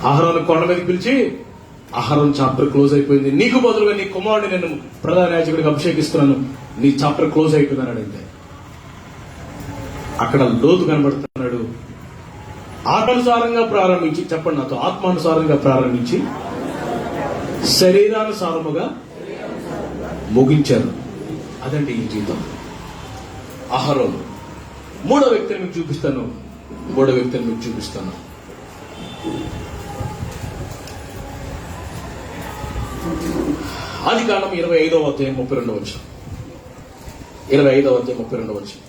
అహరోను కొండ మీదకి పిలిచి, అహరోను చాప్టర్ క్లోజ్ అయిపోయింది, నీకు బదులుగా నీ కుమారుడిని నేను ప్రధాన యాజకుడికి అభిషేకిస్తున్నాను, నీ చాప్టర్ క్లోజ్ అయిపోయింది అన్నాడు. అంతే. అక్కడ లోతు కనబడుతున్నాడు. ఆత్మానుసారంగా ప్రారంభించి, చెప్పండి నాతో, ఆత్మానుసారంగా ప్రారంభించి శరీరానుసారముగా ముగించారు. అదండి ఈ జీవితం. అహరోను. మూడో వ్యక్తిని మీకు చూపిస్తాను. ఆదికాండం 25వ అధ్యాయం 32వ వచనం. 25వ అధ్యాయం 32వ వచనం.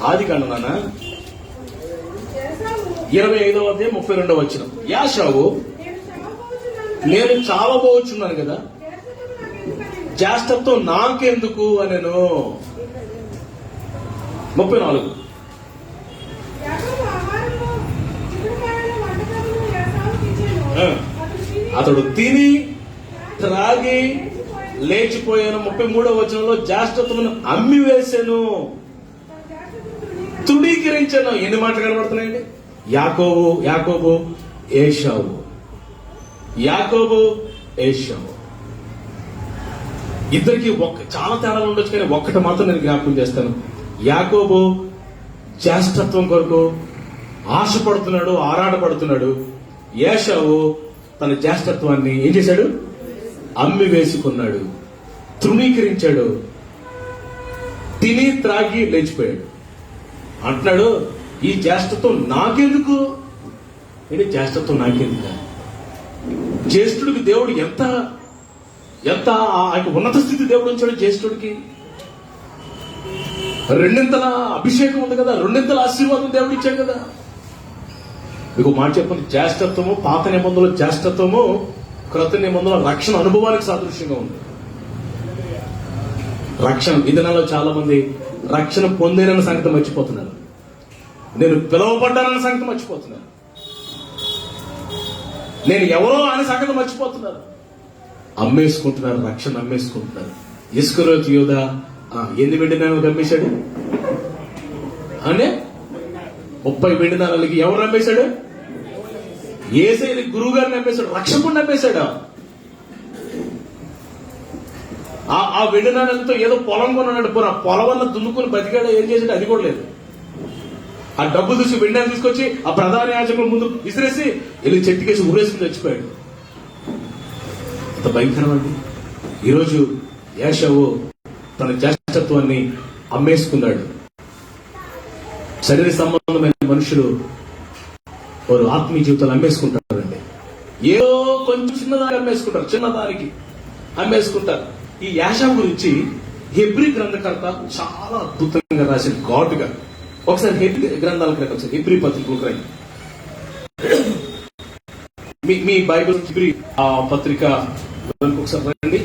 ఆదికాండం నాన్న 25వ అధ్యాయం 32వ వచనం. యాషావు, నేను చావబోచున్నాను కదా, జ్యేష్ఠత్వం నాకెందుకు అనెను. 34. అతడు తిని త్రాగి లేచిపోయాను. 33వ వచనంలో జ్యేష్ఠత్వమును అమ్మి వేశాను, తృణీకరించాను. ఎన్ని మాటలు కనబడుతున్నాయండి? యాకోబు ఏశావు. ఇద్దరికి చాలా తేడాలు ఉండొచ్చు, కానీ ఒక్కటి మాత్రం నేను జ్ఞాపకం చేస్తాను. యాకోబు జ్యేష్ఠత్వం కొరకు ఆశపడుతున్నాడు, ఆరాటపడుతున్నాడు. ఏశావు తన జ్యేష్ఠత్వాన్ని ఏం చేశాడు? అమ్మి వేసుకున్నాడు, తృణీకరించాడు, తిని త్రాగి లేచిపోయాడు. అంటున్నాడు, ఈ జ్యేష్ఠత్వం నాకెందుకు? ఏంటి జ్యేష్ఠత్వం నాకెందుకు? జ్యేష్ఠుడికి దేవుడు ఎంత ఉన్నత స్థితి దేవుడు ఉంచాడు. జ్యేష్ఠుడికి రెండింతల అభిషేకం ఉంది కదా, రెండింతల ఆశీర్వాదం దేవుడు ఇచ్చాడు కదా. మీకు మాట చెప్పండి, జ్యేష్ఠత్వము పాత నిబంధనలో జ్యేష్ఠత్వము క్రొత్త నిబంధనలో రక్షణ అనుభవానికి సాదృశ్యంగా ఉంది. రక్షణ విధానాల్లో చాలా మంది రక్షణ పొందేనన్న సంగతి మర్చిపోతున్నారు. నేను పిలువబడ్డానన్న సంగతి మర్చిపోతున్నారు. నేను ఎవరో అనే సంగతి మర్చిపోతున్నారు. అమ్మేసుకుంటున్నారు, రక్షణ అమ్మేసుకుంటున్నారు. ఇస్కరియోతు యూదా ఎన్ని వెండి నాణాలకు అమ్మేశాడు? అంటే 30 వెండి నాణాలకి ఎవరు అమ్మేశాడు? యేసయ్య గురువు గారిని అమ్మేశాడు, రక్షకుడిని అమ్మేశాడు. ఆ వెండి నాణాలతో ఏదో పొలం కొన్నాడు. పోరా పొలం వల్ల దున్నుకుని బతికాడు, ఏం చేశాడు అది కూడా లేదు. ఆ డబ్బు చూసి వెండిని తీసుకొచ్చి ఆ ప్రధాన యాజకుల ముందు విసిరేసి వెళ్ళి చెట్టుకేసి ఊరేసుకుని చచ్చిపోయాడు. అంత భయంకరం అండి. ఈరోజు ఏశావు తన జ్యేష్ఠత్వాన్ని అమ్మేసుకున్నాడు. శరీర సంబంధమైన మనుషులు వారు ఆత్మీయ జీవితాలు అమ్మేసుకుంటారండి. ఏదో కొంచెం చిన్నదానికి అమ్మేసుకుంటారు, చిన్నదానికి అమ్మేసుకుంటారు. ఈ యాషావు గురించి హెబ్రీ గ్రంథకర్త చాలా అద్భుతంగా రాసిన ఘాటుగా. ఒకసారి హెబ్రీ గ్రంథాలకు రండి, ఒకసారి హెబ్రీ పత్రికలకు రండి. మీ బైబిల్ హెబ్రీ పత్రిక ఒకసారి రండి.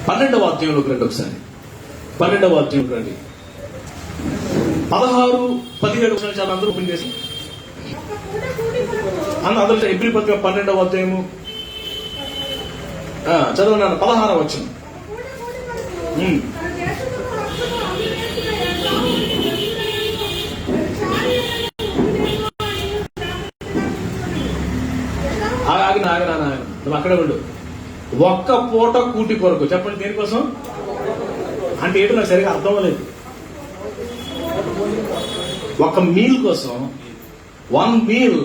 12వ అధ్యాయంలోకి రండి. ఒకసారి 12వ అధ్యాయంలోకి రండి. 16, 17 చాలా అందరూ ఓపెన్ చేసి అందరూ హెబ్రీ పత్రిక 12వ అధ్యాయము చదవనాను. 16వ వచనం. ఆగినా నువ్వు అక్కడే ఉండు. ఒక్క పూట కూటి కొరకు. చెప్పండి దేనికోసం అంటే ఏంటో నాకు సరిగా అర్థం అవ్వలేదు. ఒక మీల్ కోసం, 1 మీల్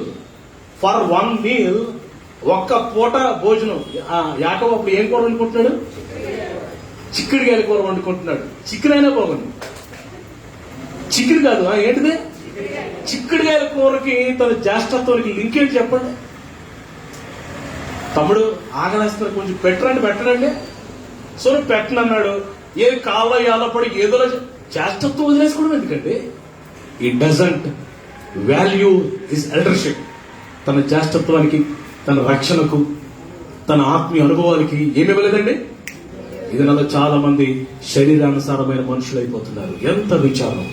ఫర్ 1 మీల్, ఒక్క పూట భోజనం. యాకోబు అప్పుడు ఏం కూర వండుకుంటున్నాడు? చిక్కుడుకాయల కూర వండుకుంటున్నాడు. చికెన్ అయినా బాగుంది, చికెన్ కాదు. ఏంటిది? చిక్కుడుకాయల కూరకి తన జ్యేష్ఠత్వానికి లింక్ ఏంటి చెప్పండి. తమ్ముడు ఆగలేస్తారు, కొంచెం పెట్టరండి. సో పెట్టనన్నాడు. ఏది కావాలో యాలో పడి ఏదో చేష్టత్వం వదిలేసుకోవడం ఎందుకంటే ఇట్ డజంట్ వాల్యూ హిస్ ఎల్డర్షిప్. తన జ్యేష్ఠత్వానికి, తన రక్షణకు, తన ఆత్మీయ అనుభవాలకి ఏమి ఇవ్వలేదండి. ఇది నాలో చాలా మంది శరీరానుసారమైన మనుషులు అయిపోతున్నారు. ఎంత విచారం!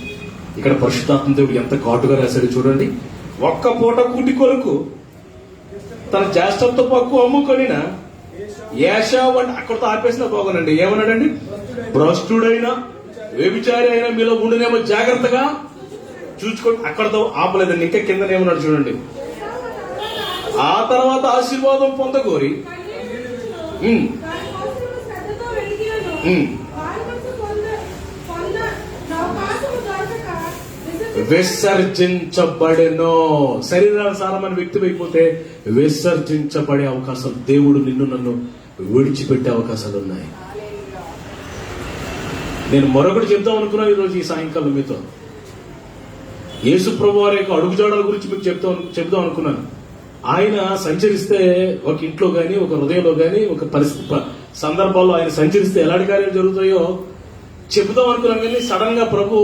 ఇక్కడ పరిశుద్ధాత్మ దేవుడు ఎంత ఘాటుగా రాశాడు చూడండి. ఒక్క పూట కూటి కొరకు తన జ్యేష్ఠత్వ హక్కు అమ్ముకొనిన ఏశావు అంటే అక్కడితో ఆపేసిన పోగనండి. ఏమన్నాడండి? భ్రష్టుడైనా వ్యభిచారి అయినా మీలో ఉండినేమో జాగ్రత్తగా చూసుకోండి. అక్కడతో ఆపలేదండి, ఇంకా కింద ఏమన్నాడు చూడండి. ఆ తర్వాత ఆశీర్వాదం పొందగోరి దానికోసము శ్రద్ధతో వెలిగినను వారి మనసు పొంద అవకాశము దొరకక విసర్జించబడెనో. శరీరానుసారమైన వ్యక్తి అయిపోతే విసర్జించబడే అవకాశాలు, దేవుడు నిన్ను నన్ను విడిచిపెట్టే అవకాశాలు ఉన్నాయి. నేను మరొకటి చెప్దాం అనుకున్నాను ఈరోజు ఈ సాయంకాలం మీతో. యేసు ప్రభు వారి యొక్క అడుగుజాడల గురించి మీకు చెప్దాం అనుకున్నాను. ఆయన సంచరిస్తే ఒక ఇంట్లో గాని, ఒక హృదయంలో గాని, ఒక పరిస్థితి సందర్భాల్లో ఆయన సంచరిస్తే ఎలాంటి కార్యాలు జరుగుతాయో చెబుదాం అనుకున్నాను. కానీ సడన్ గా ప్రభు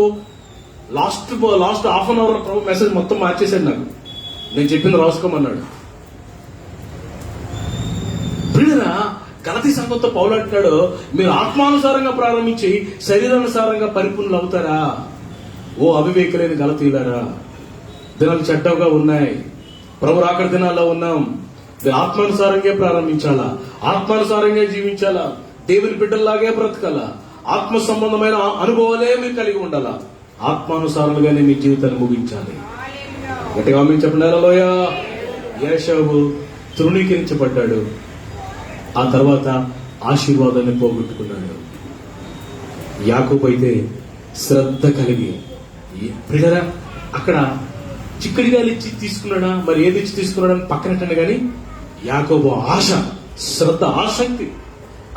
లాస్ట్ హాఫ్ అన్ అవర్ ప్రభు మెసేజ్ మొత్తం మార్చేశాడు. నాకు నేను చెప్పింది రాసుకోమన్నాడు. ప్రియురా, గలతీ సంఘంతో పౌలు అంటున్నాడు, మీరు ఆత్మానుసారంగా ప్రారంభించి శరీరానుసారంగా పరిపూర్ణులు అవుతారా? ఓ అవివేకులైన గలతీయులారా, దినాలు చెడ్డగా ఉన్నాయి, ప్రభు రాకడ దినాల్లో ఉన్నాం. ఆత్మానుసారంగా ప్రారంభించాలా, ఆత్మానుసారంగా జీవించాలా, దేవుని బిడ్డల్లాగే బ్రతకాలా, ఆత్మ సంబంధమైన అనుభవాలే మీరు కలిగి ఉండాలా, ఆత్మానుసారంగానే మీ జీవితాన్ని ముగించాలి. గట్టిగా మీరు చెప్పండి హల్లెలూయా. యేషావు తృణీకరించబడ్డాడు, ఆ తర్వాత ఆశీర్వాదాన్ని పోగొట్టుకున్నాడు. యాకోబు అయితే శ్రద్ధ కలిగి, పిల్లరా అక్కడ చిక్కడిగాలు ఇచ్చి తీసుకున్నాడా, మరి ఏది ఇచ్చి తీసుకున్నాడని పక్కనట్టండి. కానీ యాకోబు ఆశ, శ్రద్ధ, ఆసక్తి.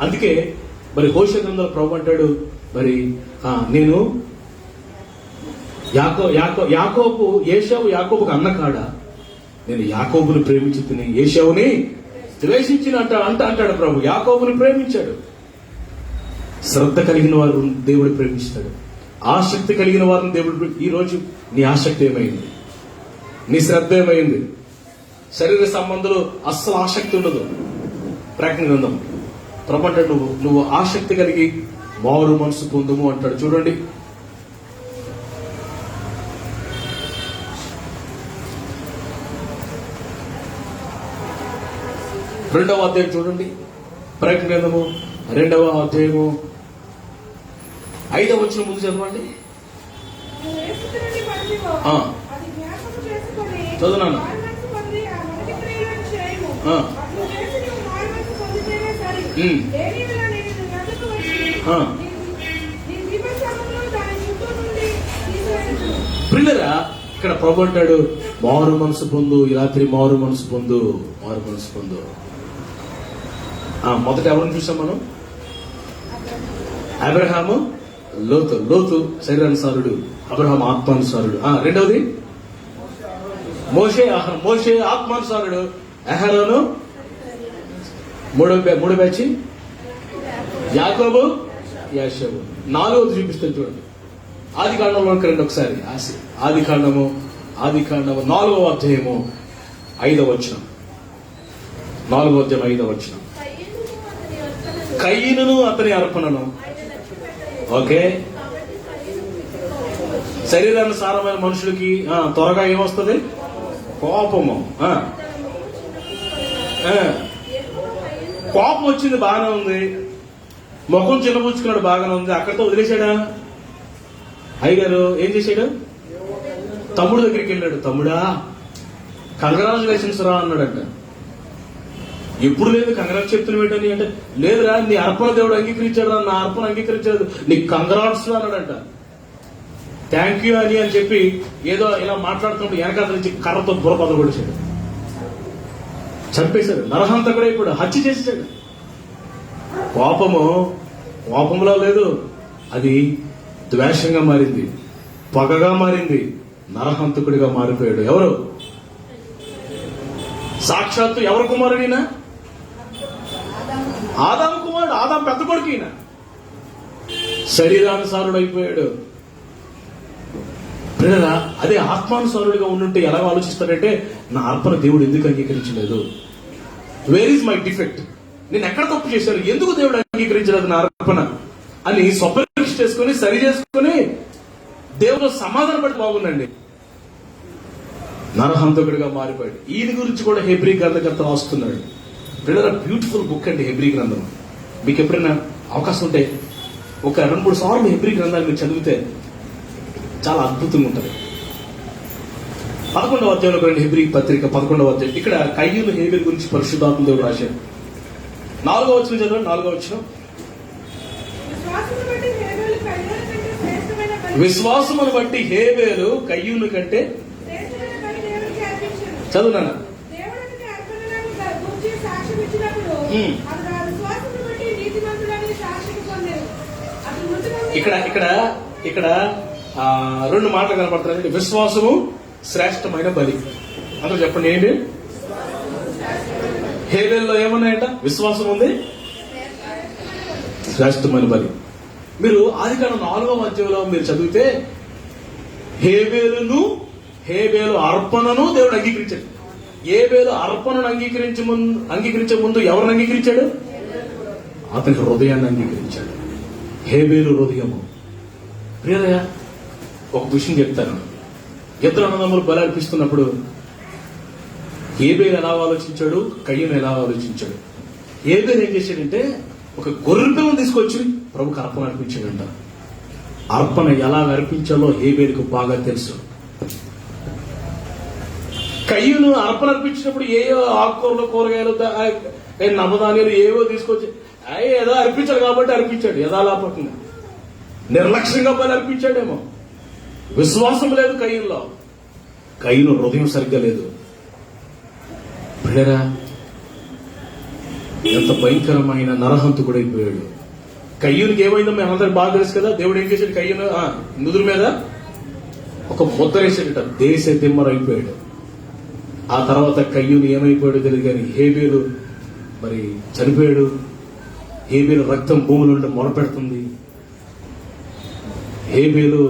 అందుకే మరి హోషేయ గ్రంథంలో ప్రభు అంటాడు, మరి నేను యాకోబు ఏశావు యాకోబుకు అన్న కాడా, నేను యాకోబుని ప్రేమించి తిని ఏశావుని ద్వేషించిన అంటాడు ప్రభు. యాకోబుని ప్రేమించాడు. శ్రద్ధ కలిగిన వారు దేవుడు ప్రేమిస్తాడు. ఆసక్తి కలిగిన వారిని దేవుడు. ఈ రోజు నీ ఆసక్తి ఏమైంది? నీ శ్రద్ధ ఏమైంది? శరీర సంబంధాలు అస్సలు ఆసక్తి ఉండదు. ప్రకటన గ్రంథం ప్రభు అంటాడు, నువ్వు ఆసక్తి కలిగి మారు మనసు పొందుము అంటాడు. చూడండి, రెండవ అధ్యాయం చూడండి. ప్రకటన గ్రంథము 2వ అధ్యాయము 5వ వచనం ముందు చదవండి. నువ్వు ఏ స్థితి నుండి పడితివో అది జ్ఞాపకం చేసుకొని చదువునాను. మారు మనసు పొంది ఆ మొదటి క్రియలను చేయము. ఆ. అట్లు చేసి నువ్వు మారు మనసు పొందితేనే సరి. లేనివిలా నేను నీ వద్దకు వచ్చి నీ దీపస్తంభమును దాని చుట్టూ నుండి తీసివేయుదును. ప్రియులారా, ఇక్కడ ప్రభు అంటాడు, మారు మనసు పొందు, ఈ రాత్రి మారు మనసు పొందు, మారు మనసు పొందు. మొదట ఎవరిని చూసాం మనం? అబ్రహాము, లోతు శరీరానుసారుడు, అబ్రహాం ఆత్మానుసారుడు. రెండవది మోషే ఆత్మానుసారుడు, అహరోను మూడో బ్యాచ్ యాకోబు, యాషోబు. 4వది చూపిస్తాను చూడండి. ఆది కాండంలో రండి ఒకసారి. ఆది కాండము 4వ అధ్యాయము 5వ వచనం. 4వ అధ్యాయం 5వ వచనం. కయీనును అతని అర్పణను. ఓకే, శరీరానుసారమైన మనుషులకి త్వరగా ఏమొస్తుంది? కోపము. కోపం వచ్చింది, బాగానే ఉంది. ముఖం చిన్నపుచ్చుకున్నాడు, బాగానే ఉంది. అక్కడితో వదిలేశాడా? అయ్యగారు ఏం చేశాడు? తమ్ముడు దగ్గరికి వెళ్ళాడు. తమ్ముడా, కంగ్రాచులేషన్స్ రా అన్నాడంట. ఎప్పుడు లేదు కంగ్రాట్స్ చెప్తున్నా ఏంటని అంటే, లేదురా నీ అర్పణ దేవుడు అంగీకరించాడు రా, నా అర్పణ అంగీకరించాడు, నీకు కంగ్రాట్స్ అన్నాడంట. థ్యాంక్ యూ అని చెప్పి ఏదో ఇలా మాట్లాడుతుంటే వెనకాల నుంచి కర్రతో బుర్రపదలు కొడిచాడు, చంపేశాడు. నరహంతకుడు ఇప్పుడు హత్య చేసేసాడు. కోపంలో లేదు, అది ద్వేషంగా మారింది, పగగా మారింది, నరహంతకుడిగా మారిపోయాడు. ఎవరు? సాక్షాత్తు ఎవరు కుమారుడినా? ఆదాము కుమారుడు, ఆదాం పెద్ద కొడుకు. ఈయన శరీరానుసారుడు అయిపోయాడు. ప్రేరణ అదే ఆత్మానుసారుడిగా ఉండుంటే ఎలా ఆలోచిస్తాడంటే నా అర్పణ దేవుడు ఎందుకు అంగీకరించలేదు, వేర్ ఈజ్ మై డిఫెక్ట్, నేను ఎక్కడ తప్పు చేశాను, ఎందుకు దేవుడు అంగీకరించలేదు నా అర్పణ అని స్వపరీక్ష చేసుకుని సరి చేసుకుని దేవుడు సమాధాన పడి బాగుందండి. నరహంతకుడిగా మారిపోయాడు. ఈయన గురించి కూడా హెబ్రీ గ్రంథకర్త రాస్తున్నాడు. ప్రేరణ బ్యూటిఫుల్ బుక్ అండి హెబ్రీ గ్రంథం. మీకు ఎప్పుడైనా అవకాశం ఉంటే ఒక 2-3 సార్లు హెబ్రీ గ్రంథాన్ని మీరు చదివితే చాలా అద్భుతంగా ఉంటుంది. 11వ అధ్యాయంలో రండి, హెబ్రీ పత్రిక 11వ అధ్యాయం. ఇక్కడ కయ్యూను హేబేలు గురించి పరిశుద్ధాత్మ దేవుడు రాశాడు. 4వ వచనం చదవండి. 4వ వచనం. విశ్వాసమును బట్టి హేబేలు కయ్యూను కంటే విశ్వాసమును బట్టి హేబేలు కయ్యూను కంటే శ్రేష్టమైన బలి దేవునికి అర్పించెను. చదువునానా దేవుడు అతని అర్పణలను గూర్చి సాక్ష్యం ఇచ్చినప్పుడు అతడు ఆ విశ్వాసమును బట్టి నీతిమంతుడని సాక్ష్యం పొందెను. అతడు మృతుడని ఇక్కడ 2 మాటలు కనపడుతున్నాయండి. విశ్వాసము శ్రేష్టమైన బలి. అందరూ చెప్పండి ఏంటి? హేబేల్లో ఏమన్నాయట? విశ్వాసం ఉంది, శ్రేష్టమైన బలి. మీరు ఆదికాండం 4వ అధ్యాయంలో మీరు చదివితే హేబేలు అర్పణను దేవుడు అంగీకరించాడు. హేబేలు అర్పణను అంగీకరించే ముందు ఎవరిని అంగీకరించాడు? అతని హృదయాన్ని అంగీకరించాడు. హేబేలు హృదయము. ప్రియదయ ఒక విషయం చెప్తాను. ఇద్దరు అన్నదమ్ములు బలి అర్పిస్తున్నప్పుడు హేబేలు ఎలా ఆలోచించాడు, కయ్యూను ఎలా ఆలోచించాడు? హేబేలు ఏం చేశాడంటే ఒక గొర్రె పిల్లను తీసుకొచ్చి ప్రభుకు అర్పణ అర్పించాడంట. అర్పణ ఎలా అర్పించాలో హేబేలుకు బాగా తెలుసు. కయ్యూను అర్పణ అర్పించినప్పుడు ఏవో ఆకుకూరలు, కూరగాయలు, నవధాన్యాలు ఏవో తీసుకొచ్చి ఏదో అర్పించాడు కాబట్టి అర్పించాడు. యథాలాపకంగా నిర్లక్ష్యంగా బలి అర్పించాడేమో. విశ్వాసం లేదు కయ్యూనులో. కయ్యూను హృదయం సరిగ్గా లేదు. ప్రేరా ఎంత భయంకరమైన నరహంతకుడైపోయాడు. కయ్యూనికి ఏమైందో మేము అందరికి బాగా తెలుసు కదా. దేవుడు ఏం చేశాడు? కయ్యూను నుదురు మీద ఒక ముద్ర వేసాడట. దేశ దిమ్మరైపోయాడు. ఆ తర్వాత కయ్యూను ఏమైపోయాడో తెలియదు కానీ హేబేలు మరి చనిపోయాడు. హేబేలు రక్తం భూముల నుండి మొరపెడుతుంది. హేబేలు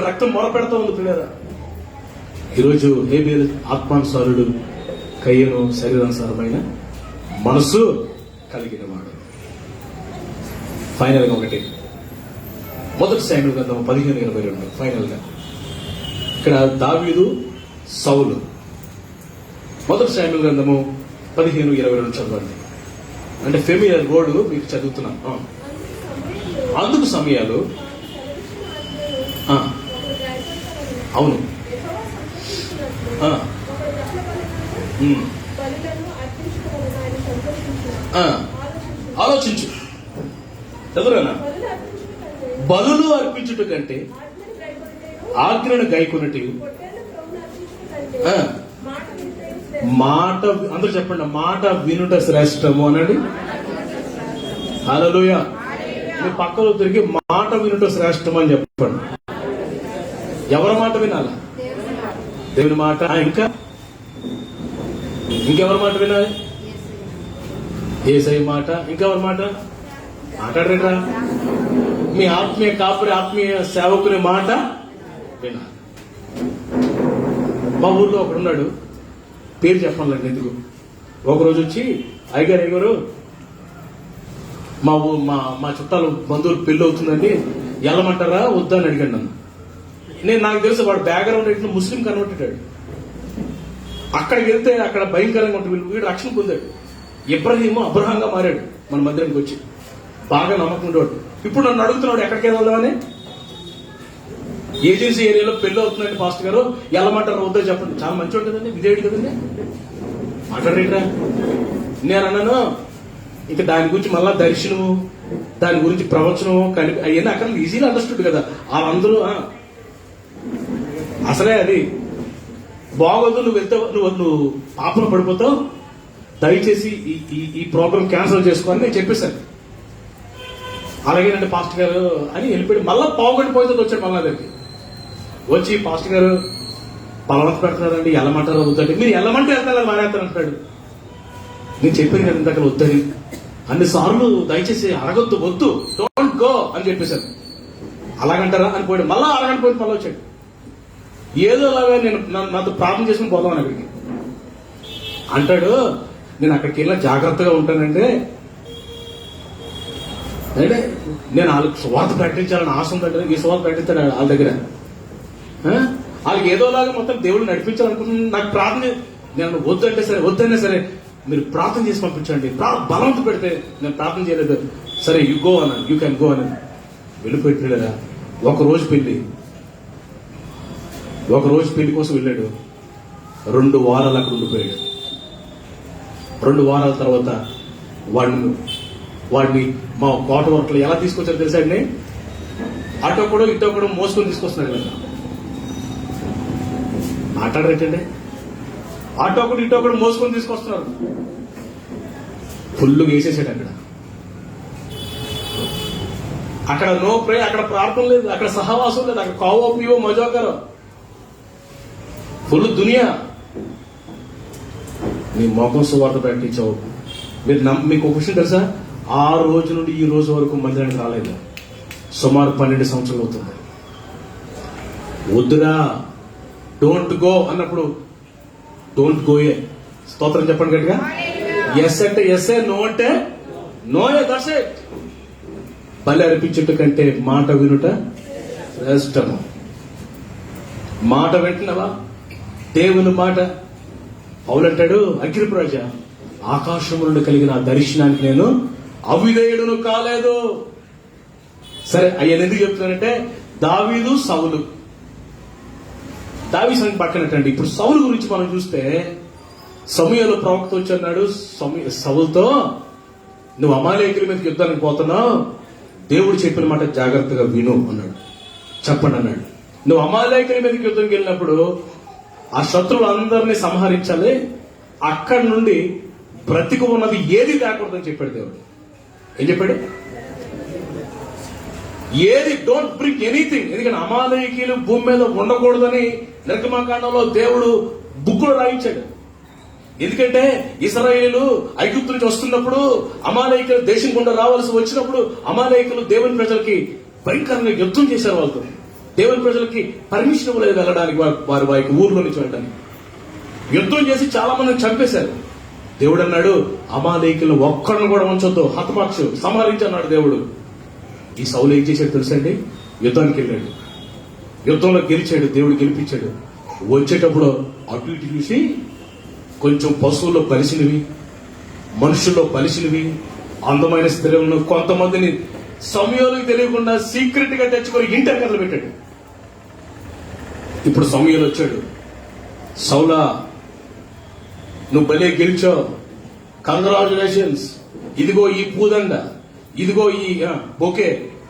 రక్తం మొరపెడతా ఉంది. పిల్లరా ఈరోజు హేబేలు ఆత్మానుసారుడు, కయ్యూను శరీరానుసారమైన మనసు కలిగిన వాడు. ఫైనల్ గా ఒకటి, 1 శామ్యూయల్ గ్రంథం 15:22. ఫైనల్ గా ఇక్కడ దావీదు, సౌలు. 1 శామ్యూయల్ గ్రంథము 15:22 చదవండి. అంటే ఫెమిలియర్ వర్డ్ మీకు చదువుతున్నాం. అందుకు సమయాలు అవును ఆలోచించు. చదువురానా? బలులు అర్పించుట కంటే ఆజ్ఞను గైకొనటి మాట, అందరూ చెప్పండి, మాట వినుట శ్రేష్టము అనండి. హల్లెలూయా. మీ పక్కలో తిరిగి మాట వినుట శ్రేష్టం అని చెప్పండి. ఎవరి మాట వినాలా? దేవుని మాట. ఇంకెవరి మాట వినాలి? యేసయ్య మాట. ఇంకెవరి మాట? మాట్లాడరేట్రా? మీ ఆత్మీయ కాపురి, ఆత్మీయ సేవకుని మాట వినాలి. మా ఊర్లో ఒకడున్నాడు, పేరు చెప్పాలండి ఎందుకు. ఒకరోజు వచ్చి అయ్యగారు మా చుట్టాలు బంధువులు పెళ్లి అవుతుందండి, వెళ్ళమంటారా వద్దా అని అడిగాడు నన్ను. నాకు తెలుసు వాడు బ్యాక్గ్రౌండ్ ఎట్లా ముస్లిం కన్వర్టెడ్. అక్కడికి వెళ్తే అక్కడ భయంకరంగా ఉంటుంది. వీడు రక్షణ పొందాడు. ఇబ్రహీము అబ్రహాంగా మారాడు మన మందిరానికి వచ్చి. బాగా నమ్మకం ఉండేవాడు. ఇప్పుడు నన్ను అడుగుతున్నాడు ఎక్కడికి వెళ్దామని. ఏజెన్సీ ఏరియాలో పెళ్లి అవుతుందండి పాస్టర్ గారు, వెళ్ళమంటారు వద్దో చెప్పండి. చాలా మంచి ఉంటుందండి, విధేయుడు కదండి, మాట్లాడేట్రా. నేను అన్నాను ఇక దాని గురించి మళ్ళా దర్శనము, దాని గురించి ప్రవచనము అవన్నీ అక్కడ ఈజీగా అండర్స్టూడ్ కదా. వాళ్ళందరూ అసలే అది బాగోదు, నువ్వు వెళ్తే నువ్వు పాపను పడిపోతావు, దయచేసి ఈ ప్రోగ్రామ్ క్యాన్సిల్ చేసుకోని నేను చెప్పేశాను. అలాగేనండి పాస్టర్ గారు అని వెళ్ళిపోయి మళ్ళా పావుగండిపోతుంది. వచ్చాడు మళ్ళా దగ్గరికి వచ్చి, పాస్టర్ గారు బలవంత పెడుతున్నారండి, వెళ్ళమంటారు వద్దండి. మీరు వెళ్ళమంటే వెళ్తారు మానేస్తారు అంటాడు. నేను చెప్పాను కదా ఇందాక వద్దని. అన్నిసార్లు దయచేసి అడగొద్దు, వద్దు, డోంట్ గో అని చెప్పేశాను. అలాగంటారా అని పోయాడు. మళ్ళా అరగంట పోయి మళ్ళీ వచ్చాడు. ఏదో అలాగా నేను నాతో ప్రార్థన చేసుకుని పోదామని అక్కడికి అంటాడు. నేను అక్కడికి వెళ్ళినా జాగ్రత్తగా ఉంటానంటే అంటే నేను వాళ్ళకి సువార్త ప్రకటించాలని ఆశ ఉందంటే ఈ సువార్త ప్రకటించాడు వాళ్ళ దగ్గర. వాళ్ళకి ఏదోలాగా మొత్తం దేవుడు నడిపించాలనుకుంటున్నాను. నాకు ప్రార్థన నేను వద్దన్నా సరే మీరు ప్రార్థన చేసి పంపించండి, బలవంత పెడితే నేను ప్రార్థన చేయలేదు. సరే యూ గో అన్నాను, యూ క్యాన్ గో అని వెళ్ళిపోయిట్లేదా. ఒక రోజు పెళ్లి కోసం వెళ్ళాడు. 2 వారాలు అక్కడ ఉండిపోయాడు. 2 వారాల తర్వాత వాడిని మా కోట వర్క్లో ఎలా తీసుకొచ్చారు తెలుసా అండి? అటో కూడా ఇటో కూడా మోసుకొని తీసుకొస్తున్నాడు కదా. మాట్లాడరేటండి, ఆటో కూడా ఇటో కూడా మోసుకొని తీసుకొస్తున్నారు. ఫుల్గా వేసేసాడు అక్కడ నో ప్రే, అక్కడ ప్రార్థన లేదు, అక్కడ సహవాసం లేదు, అక్కడ కావో పీవో మజోకరో ఫుల్ దునియా. నీ మొఖం సువార్త ప్రకటించావు. మీకు ఒక విషయం తెలుసా? ఆ రోజు నుండి ఈ రోజు వరకు మందిరానికి రాలేదు. సుమారు 12 సంవత్సరాలు అవుతుంది. వద్దురా, డోంట్ గో అన్నప్పుడు డోంట్ గోయే. స్తోత్రం చెప్పండి గట్టిగా. ఎస్ అంటే ఎస్ఏ, నో అంటే నోయే. That's it. బలి అర్పించుట కంటే మాట వినుట శ్రేష్టము. మాట వింటున్నావా? దేవుని మాట. పౌలంటాడు, అగ్నిప్రజ ఆకాశము నుండి కలిగిన దర్శనానికి నేను అవిధేయుడును కాలేదు. సరే అయ్యా ఎందుకు చెప్తున్నానంటే దావీదు సౌలు సంగతి పక్కనట్టండి. ఇప్పుడు సౌలు గురించి మనం చూస్తే సమూయేలు ప్రవక్త వచ్చి అన్నాడు సౌలుతో, నువ్వు అమాలేకుల మీదకి యుద్ధానికి పోతున్నావు, దేవుడు చెప్పిన మాట జాగ్రత్తగా విను అన్నాడు. చెప్పండి అన్నాడు. నువ్వు అమాలేకుల మీదకి యుద్ధంకి వెళ్ళినప్పుడు ఆ శత్రువులందరినీ సంహరించాలి, అక్కడి నుండి బ్రతికి ఉన్నది ఏది తేకూడదని చెప్పాడు దేవుడు. ఏం చెప్పాడు? ఏది డోంట్ బ్రింగ్ ఎనీథింగ్. ఎందుకంటే అమాలేకీయులు భూమి మీద ఉండకూడదని నిర్గమకాండంలో దేవుడు బుక్కులో రాయించాడు. ఎందుకంటే ఇశ్రాయేలు ఐగుప్తు నుంచి వస్తున్నప్పుడు అమాలేకీయులు దేశం గుండా రావాల్సి వచ్చినప్పుడు అమాలేకీయులు దేవుని ప్రజలకి భయంకరంగా యుద్ధం చేశారు. వాళ్ళతో దేవుని ప్రజలకి పర్మిషన్ ఇవ్వలేదు వెళ్ళడానికి, వారి ఊర్లో నుంచి వెళ్ళడానికి. యుద్ధం చేసి చాలా మందిని చంపేశారు. దేవుడు అన్నాడు, అమాలేకీయులు ఒక్కడిని కూడా ఉంచొద్దు, హతమార్చు, సంహరించన్నాడు దేవుడు. ఈ సౌలు ఏం చేశాడు తెలుసండి? యుద్ధానికి వెళ్ళాడు, యుద్ధంలో గెలిచాడు, దేవుడు గెలిపించాడు. వచ్చేటప్పుడు అటు ఇటు చూసి కొంచెం పశువుల్లో బలిసినవి, మనుషుల్లో బలిసినవి, అందమైన స్త్రీలను కొంతమందిని సమూయేలుకి తెలియకుండా సీక్రెట్ గా తెచ్చుకొని ఇంటి అక్కర్లు పెట్టాడు. ఇప్పుడు సమూయేలు వచ్చాడు, సౌలా నువ్వు భలే గెలిచావు, కంగ్రాచులేషన్స్, ఇదిగో ఈ పూదండ, ఇదిగో ఈ బొకే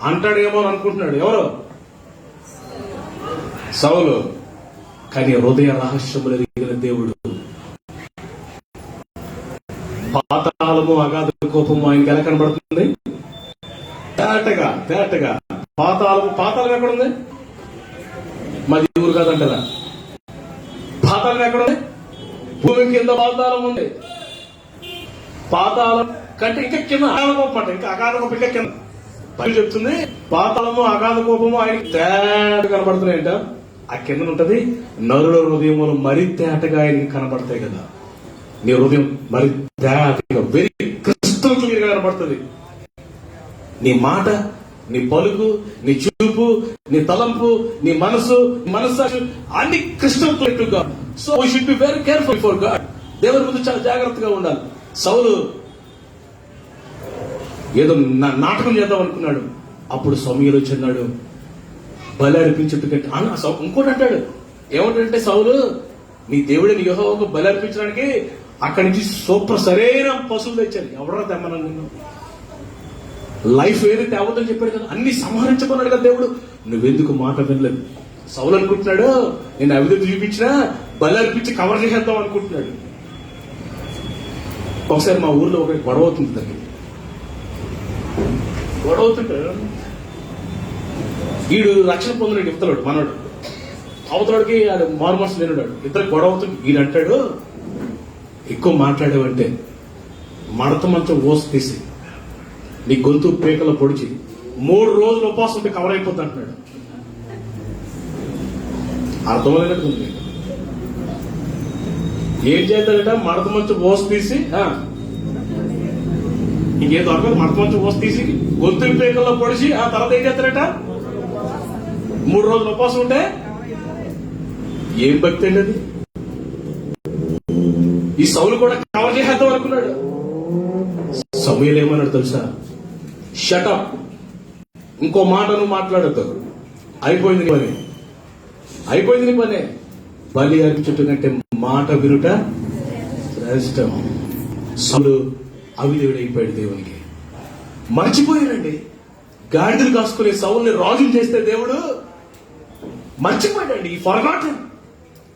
అంటాడేమో అని అనుకుంటున్నాడు. ఎవరు? సౌలు. కానీ హృదయ రహస్యములు ఎరిగిన దేవుడు. పాతాళము అగాధ కోపము ఆయనకి ఎలా కనబడుతుంది? తేటగా పాతాళం ఎక్కడుంది? మాది ఊరు కాదంటారా? పాతాళం ఎక్కడుంది? భూమి కింద పాతాళం ఉంది. పాతాళం కంటే ఇంకా కింద అగాధ కోపం అంట, ఇంకా అగాధ కోపం ఇంకా కింద. బైబిల్ చెప్తుంది పాతాళము అగాధ కోపము ఆయనకి తేట కనబడుతున్నాయంట. ఆ కింద ఉంటది నరుల హృదయములు మరి తేటగా ఆయనకి కనబడతాయి కదా. నీ హృదయం మరి తేటగా వెరీ క్రిస్టల్ క్లియర్ గా కనబడుతుంది. నీ మాట, నీ పలుకు, నీ చూపు, నీ తలంపు, నీ మనసు అన్ని క్రిస్టల్ క్లియర్ గా. So we should be very careful for God. దేవుని ముందు చాలా జాగ్రత్తగా ఉండాలి. సౌలు ఏదో నాటకం చేద్దాం అనుకున్నాడు. అప్పుడు సమూయేలు వచ్చన్నాడు, బలి అర్పించుటకంటే ఇంకోటి అంటాడు. ఏమంటే సౌలు, నీ దేవుడిని యెహోవాకు బలి అర్పించడానికి అక్కడి నుంచి సూపర్ సరైన పశువులు తెచ్చాను. ఎవడరా తెమ్మన్నా నిన్ను? లైఫ్ ఏది తేవద్దని చెప్పాడు కదా, అన్ని సంహరించుకున్నాడు కదా దేవుడు. నువ్వెందుకు మాట వినలేదు? సౌలు అనుకుంటున్నాడు నేను అవిధేయత చూపించినా బలి అర్పించి కవర్ చేసేద్దాం అనుకుంటున్నాడు. ఒకసారి మా ఊర్లో ఒక గొడవ అవుతుంది. గొడవ అవుతుంటే వీడు రక్షణ పొందినాడు, ఇవతలాడు మనోడు, అవతలాడికి మారు మనసు లేనుడాడు. ఇద్దరు గొడవ అవుతుంది. వీడు అంటాడు, ఎక్కువ మాట్లాడేవంటే మడత మంచం ఓసి తీసి నీ గొంతు పీకల పొడిచి 3 రోజులు ఉపవాసం ఉంటే కవర్ అయిపోద్ది అంటున్నాడు. అర్థమైనట్టు ఉంది. ఏం చేస్తాడట? మడత మంచు ఓసు తీసి ఇంకేం దొరకదు, మడత మంచు ఓసు తీసి గొంతులు పేకల్లో పొడిచి ఆ తర్వాత ఏం చేస్తాడట? 3 రోజులు ఉపవాసం ఉంటే ఏం భక్తి అండి అది? ఈ సౌలు కూడా కవర్ చేసేద్దాం అనుకున్నాడు. సమూయేలు ఏమన్నాడు తెలుసా? షటప్, ఇంకో మాట నువ్వు మాట్లాడద్దు, అయిపోయింది నీ పని, అయిపోయింది నీ పనే. బలి అర్పించుట కంటే మాట వినుట శ్రేష్టం. సౌలు అవిధేయుడు అయిపోయాడు దేవునికి. మర్చిపోయాడండి. గాడిదలు కాసుకునే సౌల్ని రాజుని చేస్తే దేవుడు మర్చిపోయాడండి. ఈ ఫర్గాటన్,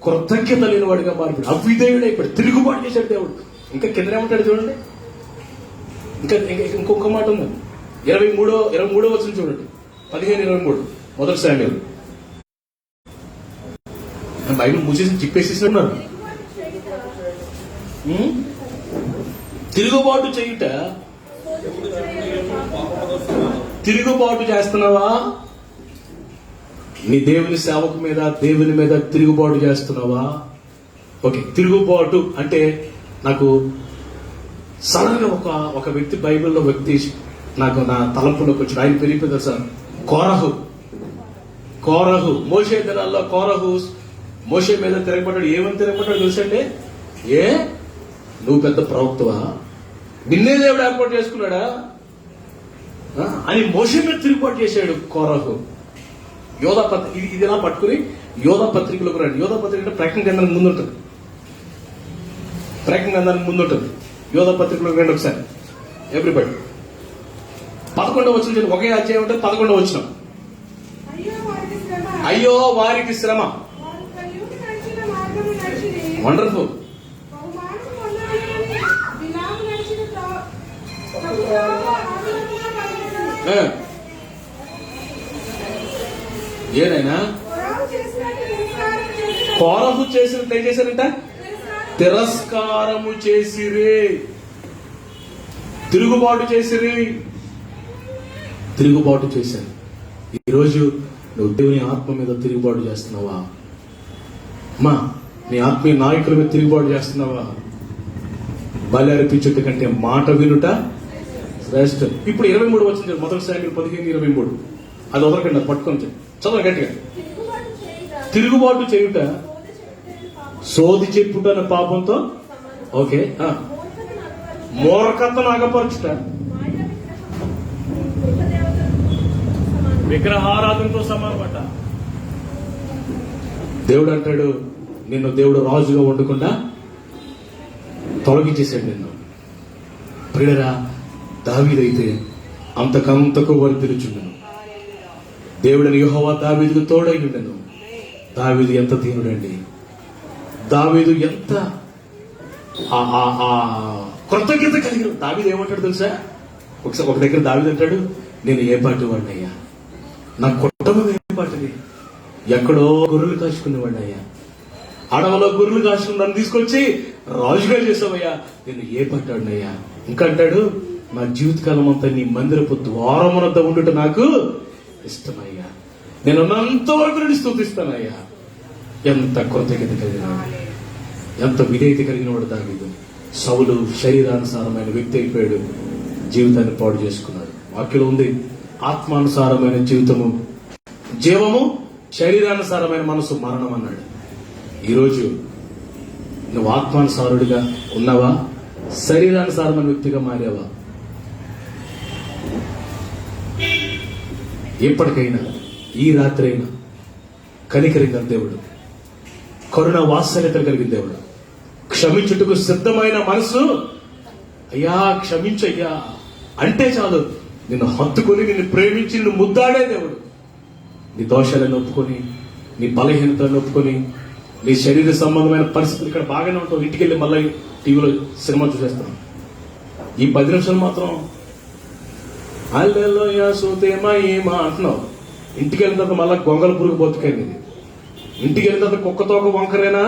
కృతజ్ఞత లేని వాడిగా మారిపోయాడు. అవిధేయుడు అయిపోయాడు, తిరుగుబాటు చేశాడు దేవుడు. ఇంకా కింద ఏమంటాడు చూడండి. ఇంకొక మాట ఉంది. 23వ వచనం చూడండి. 15-23 మొదటి సామ్యుయేలు. బైబిల్ మూసేసి చిప్పేసేసినారు. తిరుగుబాటు చేయుట. తిరుగుబాటు చేస్తున్నావా? నీ దేవుని సేవకు మీద, దేవుని మీద తిరుగుబాటు చేస్తున్నావా? ఓకే, తిరుగుబాటు అంటే నాకు సడన్ గా ఒక వ్యక్తి, బైబిల్లో వ్యక్తి నాకు నా తలంపులోకి వచ్చాడు. ఆయన పెరిగిపోతారు సార్. కోరహు మోషే దినాల్లో కోరహు మోషే మీద తిరగబడ్డాడు. ఏమని తిరగబడ్డాడు తెలుసండి? నువ్వు పెద్ద ప్రవక్తవా? నిన్నే దేవుడు ఏర్పాటు చేసుకున్నాడా అని మోషే మీద తిరుగుబాటు చేశాడు కోరహు. యోధా పత్రిక ఇది ఇలా పట్టుకుని యోధా పత్రికలోకి రండి. యోధా పత్రిక అంటే ప్రకటన గ్రంథానికి ముందు ఉంటుంది. ప్రకటన గ్రంథానికి ముందు ఉంటుంది. యోధా పత్రికలోకి రండి ఒకసారి ఎవ్రీబడి. 11వ వచనం, ఒకే అధ్యాయం ఉంటుంది. 11వ వచనం. అయ్యో వారికి శ్రమ. వండర్ఫుల్. ఏనైనా కోరహు చేసినట్టు ఏం చేశారంట? తిరస్కారము చేసిరే, తిరుగుబాటు చేసిరి, తిరుగుబాటు చేశారు. ఈరోజు నువ్వు దేవుని ఆత్మ మీద తిరుగుబాటు చేస్తున్నావా? మా నీ ఆత్మీయ నాయకుల మీద తిరుగుబాటు చేస్తున్నావా? బలి అర్పించుట కంటే మాట వినుట శ్రేష్టం. ఇప్పుడు 23 వచ్చింది. మొదటి సామ్యుయేలు 15-23. అది వదలకండి, అది పట్టుకొని చదవ గట్టిగా. తిరుగుబాటు చేయుట, సోది చెప్పుట పాపంతో, ఓకే, మూర్ఖతను అగపరచుట, విగ్రహారాధనతో సమానమట. దేవుడు అంటాడు, నిన్ను దేవుడు రాజుగా వండకుండా తొలగించేశాడు నిన్ను. ప్రియులరా, దావీదైతే అంతకంతకు వర్ధిల్లుచుండెను. దేవుడని యెహోవా దావీదుకు తోడై ఉండెను. దావీదు ఎంత దీనుడండి! దావీదు ఎంత కృతజ్ఞత కలిగిన. దావీదు ఏమంటాడు తెలుసా? ఒకసారి ఒక దగ్గర దావీదు అంటాడు, నేను ఏ పాటి వాడినయ్యా, నా కుటుంబం ఏ పాటిది, ఎక్కడో గొర్రెలు కాచుకునేవాడినయ్యా, అడవిలో గొర్రెలు కాచుకుని నన్ను తీసుకొచ్చి రాజుగా చేసావయ్యా, నేను ఏ పట్టాడినయ్యా. ఇంకా అంటాడు, నా జీవితకాలం అంతా నీ మందిరపు ద్వారమునద్ద ఉండుట నాకు ఇష్టమయ్యా, నేను అంతవరకు నేను స్తుతిస్తానయ్యా. ఎంత కృతజ్ఞత కలిగిన, ఎంత విధేయత కలిగిన వాడు దావీదు. సౌలు శరీరానుసారమైన వ్యక్తి అయిపోయాడు, జీవితాన్ని పాడు చేసుకున్నాడు. వాక్యం ఉంది, ఆత్మానుసారమైన జీవితము జీవము, శరీరానుసారమైన మనసు మరణం అన్నాడు. ఈరోజు నువ్వు ఆత్మానుసారుడిగా ఉన్నావా? శరీరానుసారమైన వ్యక్తిగా మారావా? ఎప్పటికైనా ఈ రాత్రి అయినా కనికరించిన దేవుడు, కరుణ వాత్సల్యత కలిగిన దేవుడు, క్షమించుటకు సిద్ధమైన మనసు, అయ్యా క్షమించయ్యా అంటే చాలు నిన్ను హత్తుకొని, నిన్ను ప్రేమించి, నిన్ను ముద్దాడే దేవుడు. నీ దోషాలను ఒప్పుకొని, నీ బలహీనతలను ఒప్పుకొని, నీ శరీర సంబంధమైన పరిస్థితులు ఇక్కడ బాగానే ఉంటావు, ఇంటికి వెళ్ళి మళ్ళీ టీవీలో సినిమా చూసేస్తాం. ఈ 10 నిమిషాలు మాత్రం హల్లెలూయా సూతేమా ఏమా అంటున్నావు. ఇంటికి వెళ్ళిన తర్వాత మళ్ళీ గొంగల పురుగు బతుకైంది. ఇంటికి వెళ్ళిన తర్వాత కుక్కతోక వంకరేనా?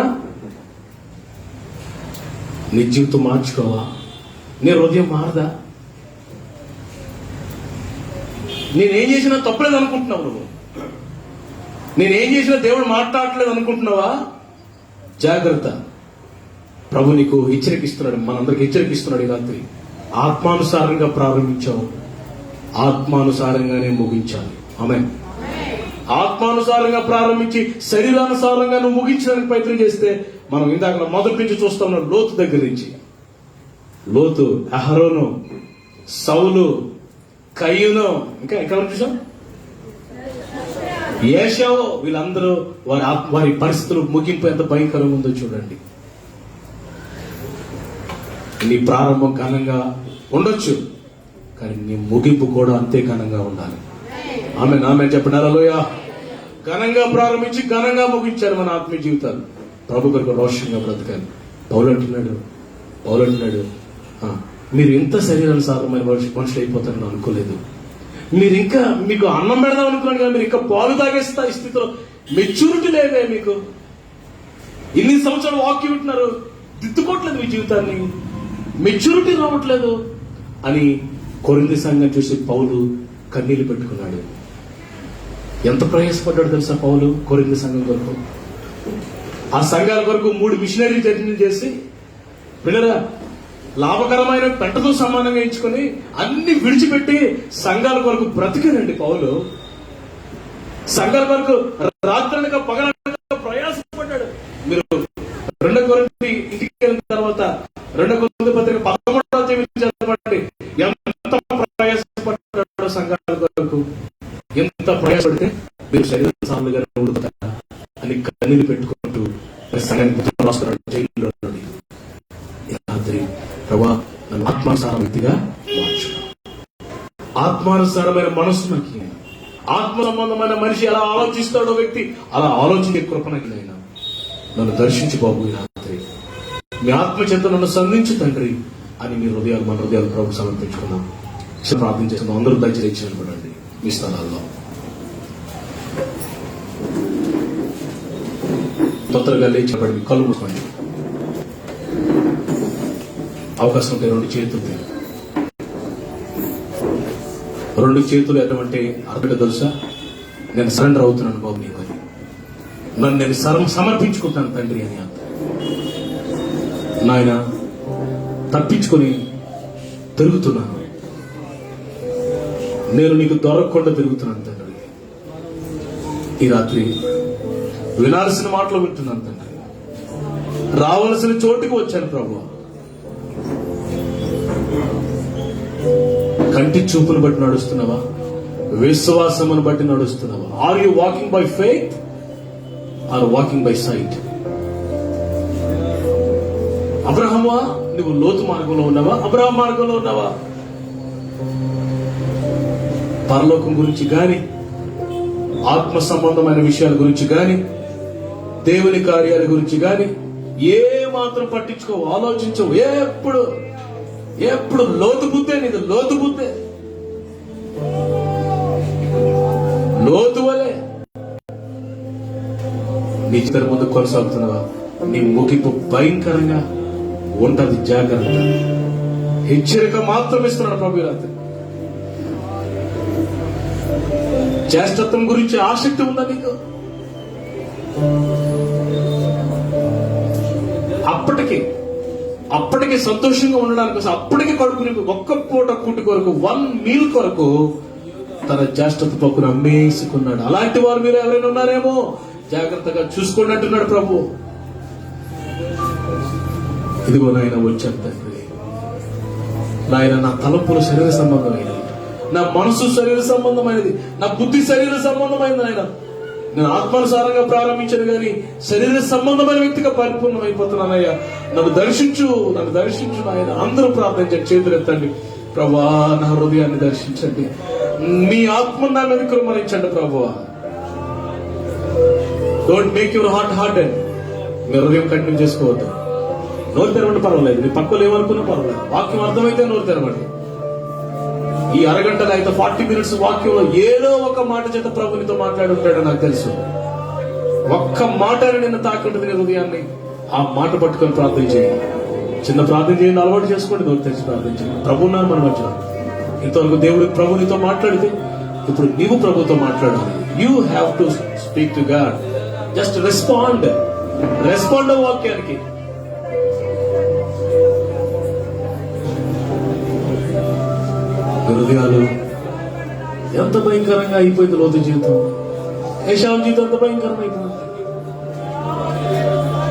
నీ జీవితం మార్చుకోవా? నీ హృదయం మారదా? నేనేం చేసినా తప్పలేదు అనుకుంటున్నావు నువ్వు. నేనేం చేసినా దేవుడు మాట్లాడట్లేదు అనుకుంటున్నావా? జాగ్రత్త. ప్రభు నీకు హెచ్చరికిస్తున్నాడు, మనందరికి హెచ్చరికిస్తున్నాడు ఈ రాత్రి. ఆత్మానుసారంగా ప్రారంభించావు, ఆత్మానుసారంగానే ముగించాలి. ఆమేన్. ఆత్మానుసారంగా ప్రారంభించి శరీరానుసారంగా నువ్వు ముగించడానికి ప్రయత్నం చేస్తే, మనం ఇందాక మొదటి నుంచి చూస్తున్నాం, లోతు దగ్గర నుంచి. లోతు, అహరోను, సౌలు, కయ్యూను, ఇంకా ఎక్కడ చూసాం, ఏశావు, వీళ్ళందరూ వారి పరిస్థితులు ముగింపు ఎంత భయంకరంగా ఉందో చూడండి. నీ ప్రారంభం ఘనంగా ఉండొచ్చు, కానీ నీ ముగింపు కూడా అంతే ఘనంగా ఉండాలి. ఆమె చెప్పండి హల్లెలూయా. ఘనంగా ప్రారంభించి ఘనంగా ముగించారు మన ఆత్మీయ జీవితాలు. ప్రభు కొరకు రోషంగా బ్రతకాలి. పౌలు అంటున్నాడు, మీరు ఇంత శరీరానుసారమైన మనుషులు అయిపోతారని అనుకోలేదు. మీరు ఇంకా, మీకు అన్నం పెడదాం అనుకున్నాను కానీ మీరు ఇంకా పాలు తాగేస్తా ఈ స్థితిలో. మెచ్యూరిటీ లేదే మీకు. ఇన్ని సంవత్సరాలు వాక్యం వింటున్నారు, దిద్దుకోవట్లేదు మీ జీవితాన్ని, మెచ్యూరిటీ రావట్లేదు అని కొరింథీ సంఘం చూసి పౌలు కన్నీళ్లు పెట్టుకున్నాడు. ఎంత ప్రయాసపడ్డాడు తెలుసా పౌలు కొరింథీ సంఘం కొరకు. ఆ సంఘాల కొరకు 3 మిషనరీ జర్నీలు చేసి, పిల్లరా, లాభకరమైన పెంటతో సమానంగా ఎంచుకొని అన్ని విడిచిపెట్టి సంఘాల కొరకు బ్రతికానండి పౌలు. సంఘాల కొరకు రాత్రనక పగలనక ప్రయాసపడ్డాడు. మీరు 2 కొరింథీ ఇంటికి వెళ్ళిన తర్వాత 2 కొరింథీ పత్రిక 11వ అధ్యాయం చదవండి. ఎంత ప్రయాసపడ్డాడు సంఘాల కొరకు. ఎంత ప్రయాసపడితే మీరు శరీరానుసారంగా ఉండుతారా అని కన్నీళ్లు పెట్టుకుంటూ సంఘానికి రాస్తున్నాడు జైల్లో నుండి. రాత్రి, ప్రభా, నన్ను ఆత్మానుసార వ్యక్తిగా మార్చు. ఆత్మానుసారమైన మనస్సు నాకు, ఆత్మ సంబంధమైన మనిషి ఎలా ఆలోచిస్తాడో వ్యక్తి అలా ఆలోచించే కృపణకి అయినా నన్ను దర్శించి బాబు ఈ రాత్రి. మీ ఆత్మ చేత నన్ను సంధించు తండ్రి అని మీ హృదయాలు, మన హృదయాలు ప్రభు సమర్పించుకున్నాం. ప్రార్థన చేస్తున్నాం. అందరూ దయచేసి నిలబడండి మీ స్థలాల్లో. తొందరగా లేచిపడి మీ కళ్ళు మూసుకోండి. అవకాశం ఉంటే 2 చేతులు, 2 చేతులు ఎటువంటి అర్థం తెలుసా? నేను సరెండర్ అవుతున్నాను బాబు నీకు అని, నన్ను నేను సమర్పించుకుంటాను తండ్రి అని అంత. నాయన, తప్పించుకొని తిరుగుతున్నాను, నేను నీకు దొరకకుండా తిరుగుతున్నాను తండ్రి. ఈ రాత్రి వినాల్సిన మాటలు వింటున్నాను తండ్రి. రావాల్సిన చోటుకు వచ్చాను ప్రభు. కంటి చూపును బట్టి నడుస్తున్నావా? విశ్వాసమును బట్టి నడుస్తున్నావా? Are you walking by faith or walking by sight? అబ్రహామా, నువ్వు లోతు మార్గంలో ఉన్నావా? అబ్రహాం మార్గంలో ఉన్నావా? పరలోకం గురించి గాని, ఆత్మ సంబంధమైన విషయాల గురించి గాని, దేవుని కార్యాల గురించి గాని ఏ మాత్రం పట్టించుకోవు, ఆలోచించవు. ఎప్పుడు లోతు బుద్ధే నీది, లోతు బుద్ధే, లోతు వలే నీ చిత్ర ముందు కొనసాగుతున్నావా? నీ ముగింపు భయంకరంగా ఉంటది. జాగ్రత్త. హెచ్చరిక మాత్రం ఇస్తున్నాడు ప్రభు రాత్రి. జ్యేష్ఠత్వం గురించి ఆసక్తి ఉందా నీకు? అప్పటికి సంతోషంగా ఉండడానికి, అప్పటికి కడుపుని ఒక్క పూట కూటి కొరకు, 1 మీల్ కొరకు తన జ్యేష్ఠత పక్కును అమ్మేసుకున్నాడు. అలాంటి వారు మీరు ఎవరైనా ఉన్నారేమో జాగ్రత్తగా చూసుకోండి అంటున్నాడు ప్రభు. ఇదిగో నాయన వచ్చాను తండ్రి. నాయన, నా తలంపులు శరీర సంబంధమైనది, నా మనసు శరీర సంబంధమైనది, నా బుద్ధి శరీర సంబంధమైనది. నాయన, నేను ఆత్మానుసారంగా ప్రారంభించాను కానీ శరీర సంబంధమైన వ్యక్తిగా పరిపూర్ణం అయిపోతున్నానయ్యా. నన్ను దర్శించు నాయన. అందరూ ప్రార్థించండి, చేతులు ఎత్తండి. ప్రభా, నా హృదయాన్ని దర్శించండి, మీ ఆత్మ నా మీద కుమ్మరించండి ప్రభువా. Don't make your heart harden. మీ హృదయం కఠినం చేసుకోవద్దు. నోరు తెరవండి, పర్వాలేదు. మీ పక్కలు ఏమనుకున్నా పర్వాలేదు. వాక్యం అర్థమైతే నోరు తెరవండి. ఈ అరగంటలో అయితే 40 minutes వాక్యంలో ఏదో ఒక మాట చేత ప్రభునితో మాట్లాడి ఉంటాడు నాకు తెలుసు. ఒక్క మాట నిన్ను తాకుంటుంది నీ హృదయాన్ని. ఆ మాట పట్టుకొని ప్రార్థన చేయండి. చిన్న ప్రార్థన చేయండి, అలవాటు చేసుకోండి. నోరు తెరిచి ప్రార్థన చేయండి. ప్రభున్నాను మన మధ్య. ఇంతవరకు దేవుడు ప్రభునితో మాట్లాడితే ఇప్పుడు నీవు ప్రభుతో మాట్లాడాలి. You have to speak to God. Just respond వాక్యానికి. హృదయాలు ఎంత భయంకరంగా అయిపోయింది. లోతు జీవితం, ఏశావు జీవితం ఎంత భయంకరంగా అయిపోయింది.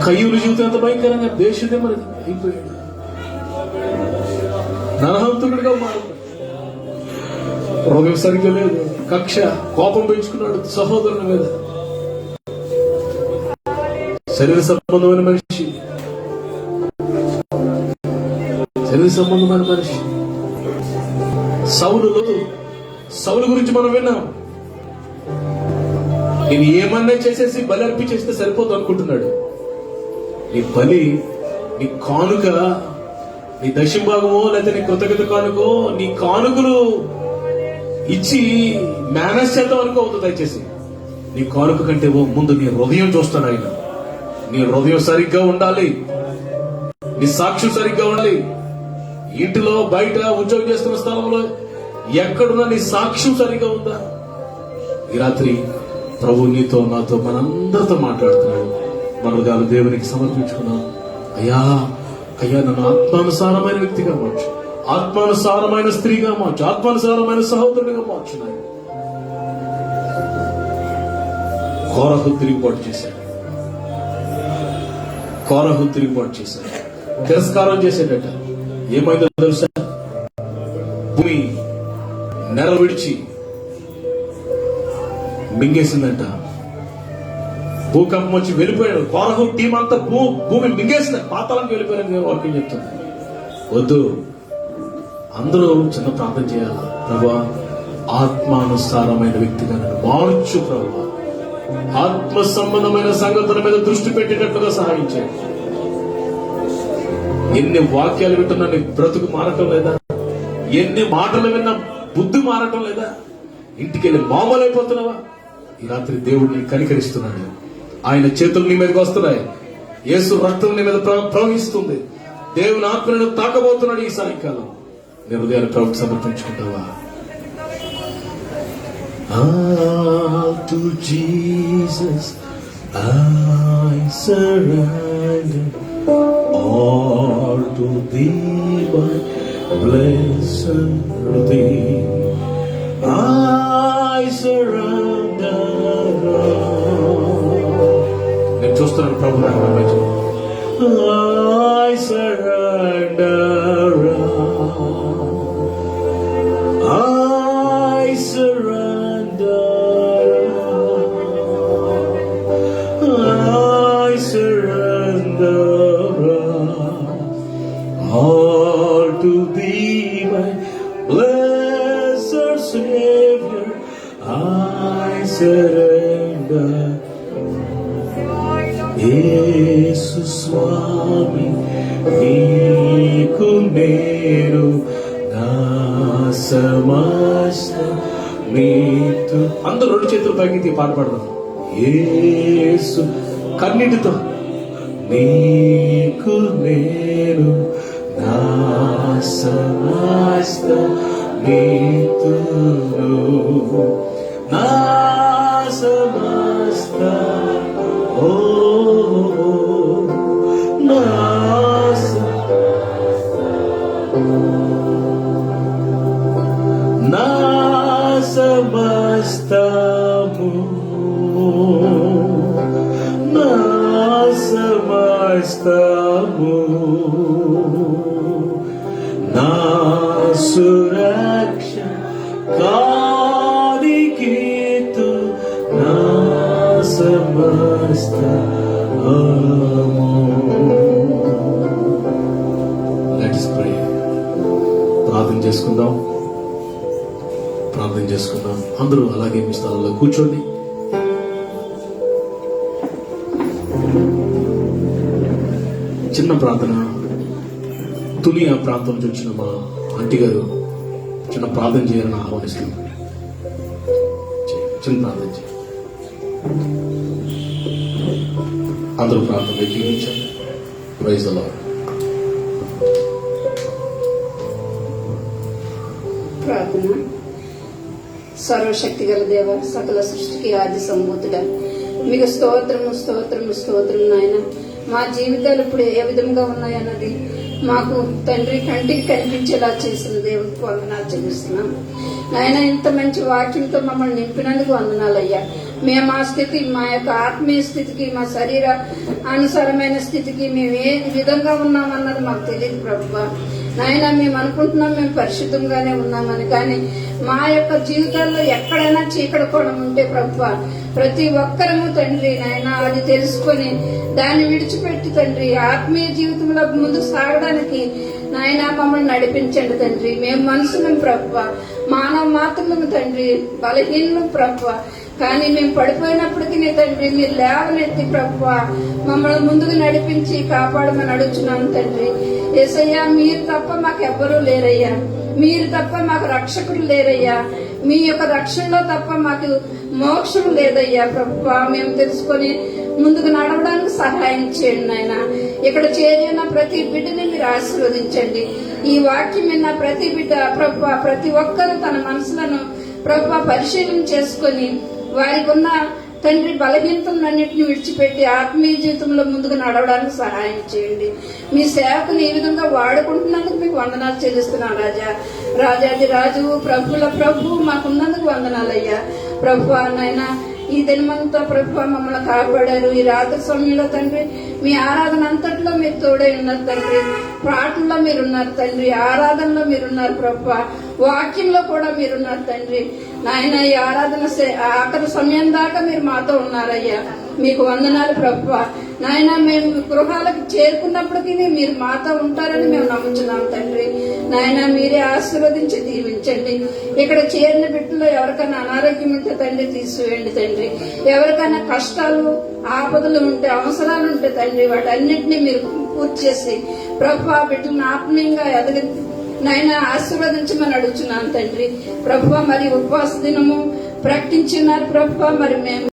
కయ్యూరు జీవితం ఎంత భయంకరంగా, దేశదే మరి అయిపోయాడు. నరహంతకుడిగా మారిపోయాడు. హృదయం సరిగ్గా లేదు. కక్ష, కోపం పెంచుకున్నాడు సహోదరుని మీద. శరీర సంబంధమైన మనిషి, సౌలు గురించి మనం విన్నాం. నేను ఏమన్నా చేసేసి బలి అర్పించేస్తే సరిపోదు అనుకుంటున్నాడు. నీ బలి, నీ కానుక, నీ దశంభాగమో లేదా నీ కృతజ్ఞత కానుకో, నీ కానుకలు ఇచ్చి మేనేజ్ చేద్దాం అనుకోవద్దు. దయచేసి నీ కానుక కంటే ముందు నీ హృదయం చూస్తాడు ఆయన. నీ హృదయం సరిగ్గా ఉండాలి, నీ సాక్ష్యం సరిగ్గా ఉండాలి. ఇంటిలో, బయట, ఉద్యోగం చేస్తున్న స్థలంలో ఎక్కడున్నా నీ సాక్ష్యం సరిగ్గా ఉందా? ఈ రాత్రి ప్రభు నీతో, నాతో, మనందరితో మాట్లాడుతున్నాడు. మన హృదయాలు దేవునికి సమర్పించుకున్నాం. అయ్యా నన్ను ఆత్మానుసారమైన వ్యక్తిగా మార్చు, ఆత్మానుసారమైన స్త్రీగా మార్చు, ఆత్మానుసారమైన సహోదరుడిగా మార్చు. కోరహు తిరుగుబాటు చేశాడు, తిరస్కారం చేసేటట. ఏమైందో తెలుసా? భూమి నెర విడిచి మింగేసిందంట. భూకంపం వచ్చి వెళ్ళిపోయాడు. కోరహు టీం అంతా భూమి మింగేసింది, పాతాళంకి వెళ్ళిపోయారని నేను వాక్యం చెప్తుంది. వద్దు, అందరూ చిన్న ప్రార్థన చేయాలి. ప్రభా, ఆత్మానుసారమైన వ్యక్తిగా నన్ను మార్చు ప్రభా. ఆత్మ సంబంధమైన సంగతుల మీద దృష్టి పెట్టేటట్లుగా సహాయం చేయండి. ఎన్ని వాక్యాలు వింటున్నా నీ బ్రతుకు మారటం లేదా? ఎన్ని మాటలు విన్నా బుద్ధి మారటం లేదా? ఇంటికి వెళ్ళి మామూలు అయిపోతున్నావా? ఈ రాత్రి దేవుడిని కనికరిస్తున్నాడు. ఆయన చేతులు నీ మీదకి వస్తున్నాయి. యేసు రక్తం నీ మీద ప్రవహిస్తుంది. దేవుని ఆత్మను తాకబోతున్నాడు ఈ సాయంకాలం. నీ హృదయాన్ని ప్రభుకి సమర్పించుకుంటావా? To Jesus I surrender, all to Thee my blessed Redeemer I surrender. నేను చూస్తున్నాను ప్రభు నాకు పంపించు. I surrender, I surrender, I surrender all to Thee my blessed Savior I surrender. యేసు స్వామి నీకు నేను నా సమస్త నీతో. అందరూ రెండు చేతులు పైకి పాట పాడదాం. యేసు కన్నీటితో నీకు నేను నా సమస్త నీతో, నా సమస్త నా సమస్తము, నా సమస్తము, నా సురక్ష కాదికీతు, నా సమస్తము. Let us pray. ప్రార్థన చేసుకుందాం. అందరూ అలాగే మీ స్థలంలో కూర్చోండి. చిన్న ప్రార్థన. తుని ఆ ప్రాంతం నుంచి వచ్చిన మా ఆంటీ గారు చిన్న ప్రార్థన చేయాలని ఆహ్వానిస్తున్నాను. చిన్న ప్రార్థన చేయాలి. అందరూ ప్రార్థన జీవించాలి. Praise the lord. ప్రార్థన. సర్వశక్తి గల దేవ, సకల సృష్టికి ఆది సంభూతుడా, మీకు స్తోత్రము స్తోత్రము స్తోత్రం నాయన. మా జీవితాలు ఇప్పుడు ఏ విధంగా ఉన్నాయన్నది మాకు తండ్రి కంటికి కనిపించేలా చేసిన దేవుడికి వందనాలు చెల్లిస్తున్నాం నాయన. ఇంత మంచి వాక్యంతో మమ్మల్ని నింపినందుకు వందనాలయ్యా. మేము ఆ స్థితి, మా యొక్క ఆత్మీయ స్థితికి, మా శరీర అనుసారమైన స్థితికి మేము ఏ విధంగా ఉన్నామన్నది మాకు తెలియదు ప్రభువా. నాయన, మేము అనుకుంటున్నాం మేము పరిశుద్ధంగానే ఉన్నామని, కానీ మా యొక్క జీవితాల్లో ఎక్కడైనా చీకటి కోణం ఉంటే ప్రభువా, ప్రతి ఒక్కరము తండ్రి నాయన అది తెలుసుకొని దాన్ని విడిచిపెట్టి తండ్రి ఆత్మీయ జీవితంలో ముందుకు సాగడానికి నాయన మమ్మల్ని నడిపించండి తండ్రి. మేము మనుషులం ప్రభువా, మానవ మాత్రము తండ్రి, బలహీనం ప్రభువా, కానీ మేము పడిపోయినప్పటికీ తండ్రి మీరు లేవనెత్తి ప్రభువా మమ్మల్ని ముందుకు నడిపించి కాపాడమని అడుగుతున్నాను తండ్రి. యేసయ్యా, మీరు తప్ప మాకు ఎవ్వరూ లేరయ్యా, మీరు తప్ప మాకు రక్షకుడు లేరయ్యా, మీ యొక్క రక్షణలో తప్ప మాకు మోక్షం లేదయ్యా ప్రభువా. మేము తెలుసుకొని ముందుకు నడవడానికి సహాయం చేయండి నాయన. ఇక్కడ చేరిన ప్రతి బిడ్డని మీరు ఆశీర్వదించండి. ఈ వాక్యం విన్న ప్రతి బిడ్డ ప్రభువా, ప్రతి ఒక్కరూ తన మనసులను ప్రభువా పరిశీలన చేసుకొని వారికి ఉన్న తండ్రి బలహీనతలన్నింటినీ విడిచిపెట్టి ఆత్మీయ జీవితంలో ముందుకు నడవడానికి సహాయం చేయండి. మీ సేవకుని ఈ విధంగా వాడుకుంటున్నందుకు మీకు వందనాలు చెల్లిస్తున్నాను రాజా. రాజాది రాజు, ప్రభుల ప్రభు మాకున్నందుకు వందనాలయ్యా. ప్రభు నాయన, ఈ దినమంతా ప్రభు మమ్మల్ని కాపాడారు. ఈ రాత్రి సమయంలో తండ్రి మీ ఆరాధన అంతట్లో మీరు తోడై ఉన్నారు తండ్రి. పాటల్లో మీరున్నారు తండ్రి, ఆరాధనలో మీరున్నారు ప్రభు, వాక్యంలో కూడా మీరున్నారు తండ్రి. నాయన, ఈ ఆరాధన ఆఖరి సమయం దాకా మీరు మాతో ఉన్నారయ్యా. మీకు వందనాలు ప్రభు. నాయన, మేము గృహాలకు చేరుకున్నప్పటికీ మీరు మాతో ఉంటారని మేము నమ్ముతున్నాం తండ్రి. నాయన, మీరే ఆశీర్వదించి దీవించండి. ఇక్కడ చేరిన బిడ్డలో ఎవరికైనా అనారోగ్యం ఉంటే తండ్రి తీసివేయండి తండ్రి. ఎవరికైనా కష్టాలు ఆపదలు ఉంటే, అవసరాలు ఉంటే తండ్రి వాటన్నిటినీ మీరు పూర్తి చేసి ప్రభు ఆ బిడ్డలను ఆత్మీయంగా ఎదగ నాయన ఆశీర్వదించమని అడుగుతున్నాను తండ్రి. ప్రభు మరి ఉపవాస దినము ప్రకటించినారు ప్రభు, మరి మేము